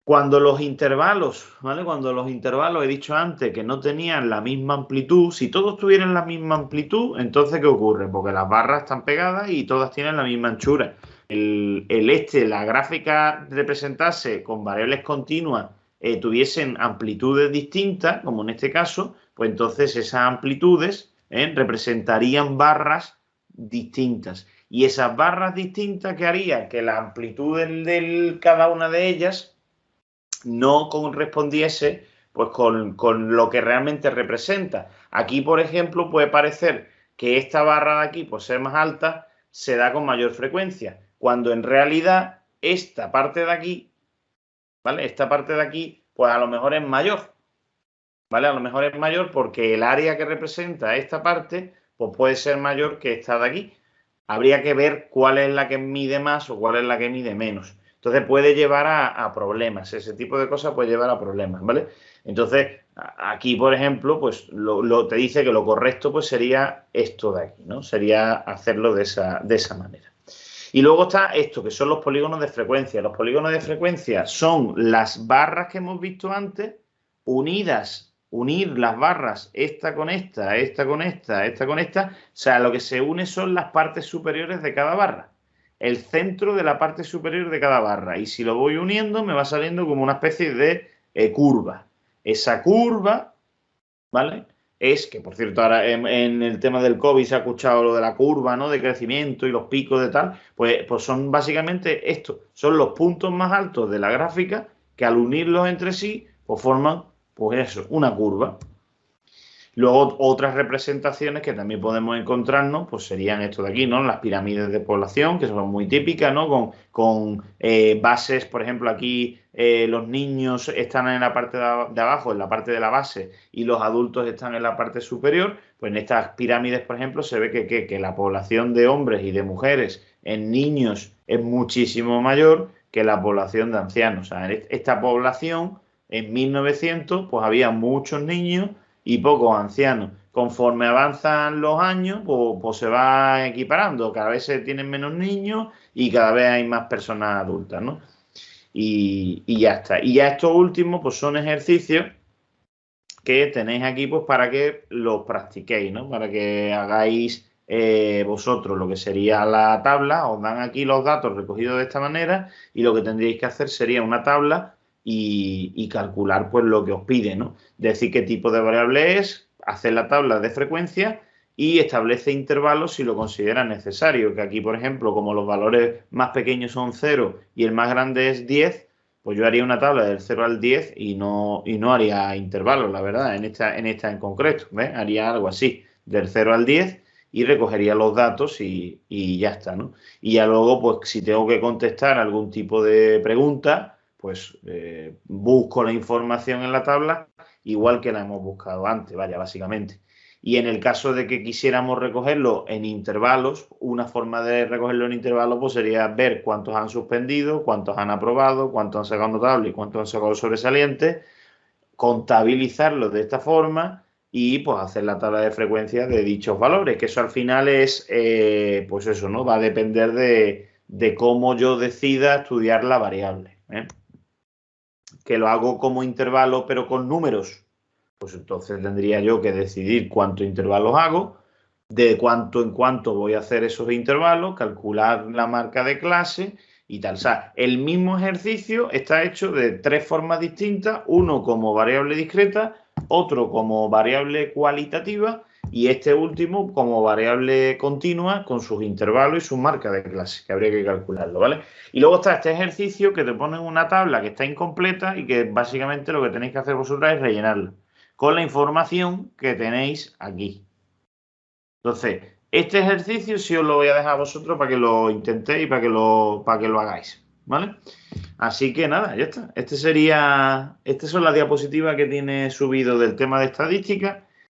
Cuando los intervalos, ¿vale? Cuando los intervalos, he dicho antes, que no tenían la misma amplitud, si todos tuvieran la misma amplitud, entonces, ¿qué ocurre? Porque las barras están pegadas y todas tienen la misma anchura. La gráfica representase con variables continuas, tuviesen amplitudes distintas, como en este caso, pues entonces esas amplitudes representarían barras distintas. Y esas barras distintas, ¿qué haría? Que la amplitud de cada una de ellas no correspondiese pues con lo que realmente representa. Aquí, por ejemplo, puede parecer que esta barra de aquí, por ser más alta, se da con mayor frecuencia, cuando en realidad esta parte de aquí, ¿vale? Esta parte de aquí, pues a lo mejor es mayor, ¿vale? A lo mejor es mayor porque el área que representa esta parte, pues puede ser mayor que esta de aquí. Habría que ver cuál es la que mide más o cuál es la que mide menos. Entonces puede llevar a problemas, ese tipo de cosas puede llevar a problemas, ¿vale? Entonces, aquí, por ejemplo, pues te dice que lo correcto pues sería esto de aquí, ¿no? Sería hacerlo de esa manera. Y luego está esto, que son los polígonos de frecuencia. Los polígonos de frecuencia son las barras que hemos visto antes, unir las barras, esta con esta, esta con esta, esta con esta. O sea, lo que se une son las partes superiores de cada barra. El centro de la parte superior de cada barra. Y si lo voy uniendo, me va saliendo como una especie de curva. Esa curva, ¿vale? Es que, por cierto, ahora en el tema del COVID se ha escuchado lo de la curva, ¿no? De crecimiento y los picos de tal. Pues son básicamente esto. Son los puntos más altos de la gráfica que al unirlos entre sí, pues forman, pues eso, una curva. Luego, otras representaciones que también podemos encontrarnos, pues serían esto de aquí, ¿no? Las pirámides de población, que son muy típicas, ¿no? Con bases, por ejemplo, aquí los niños están en la parte de abajo, en la parte de la base, y los adultos están en la parte superior. Pues en estas pirámides, por ejemplo, se ve que la población de hombres y de mujeres en niños es muchísimo mayor que la población de ancianos. O sea, esta población, en 1900, pues había muchos niños y pocos ancianos. Conforme avanzan los años, pues se va equiparando. Cada vez se tienen menos niños y cada vez hay más personas adultas, ¿no? Y ya está. Y ya estos últimos, pues son ejercicios que tenéis aquí, pues para que los practiquéis, ¿no? Para que hagáis vosotros lo que sería la tabla. Os dan aquí los datos recogidos de esta manera y lo que tendríais que hacer sería una tabla y calcular pues lo que os pide, ¿no? Decir qué tipo de variable es, hacer la tabla de frecuencia y establece intervalos si lo considera necesario. Que aquí, por ejemplo, como los valores más pequeños son 0 y el más grande es 10, pues yo haría una tabla del 0 al 10 y no haría intervalos, la verdad, en esta en concreto, ¿ves? Haría algo así, del 0 al 10 y recogería los datos y ya está, ¿no? Y ya luego, pues si tengo que contestar algún tipo de pregunta, pues busco la información en la tabla, igual que la hemos buscado antes, vaya, básicamente. Y en el caso de que quisiéramos recogerlo en intervalos, una forma de recogerlo en intervalos pues sería ver cuántos han suspendido, cuántos han aprobado, cuántos han sacado notable y cuántos han sacado sobresaliente, contabilizarlo de esta forma y pues hacer la tabla de frecuencia de dichos valores, que eso al final es, pues eso, ¿no? Va a depender de cómo yo decida estudiar la variable, ¿eh? que lo hago como intervalo pero con números, pues entonces tendría yo que decidir cuántos intervalos hago, de cuánto en cuánto voy a hacer esos intervalos, calcular la marca de clase y tal. O sea, el mismo ejercicio está hecho de tres formas distintas, uno como variable discreta, otro como variable cualitativa y este último como variable continua con sus intervalos y sus marcas de clase, que habría que calcularlo, ¿vale? Y luego está este ejercicio que te pone en una tabla que está incompleta y que básicamente lo que tenéis que hacer vosotras es rellenarla con la información que tenéis aquí. Entonces, este ejercicio sí os lo voy a dejar a vosotros para que lo intentéis y para que lo hagáis, ¿vale? Así que nada, ya está. Estas son las diapositivas que tiene subido del tema de estadística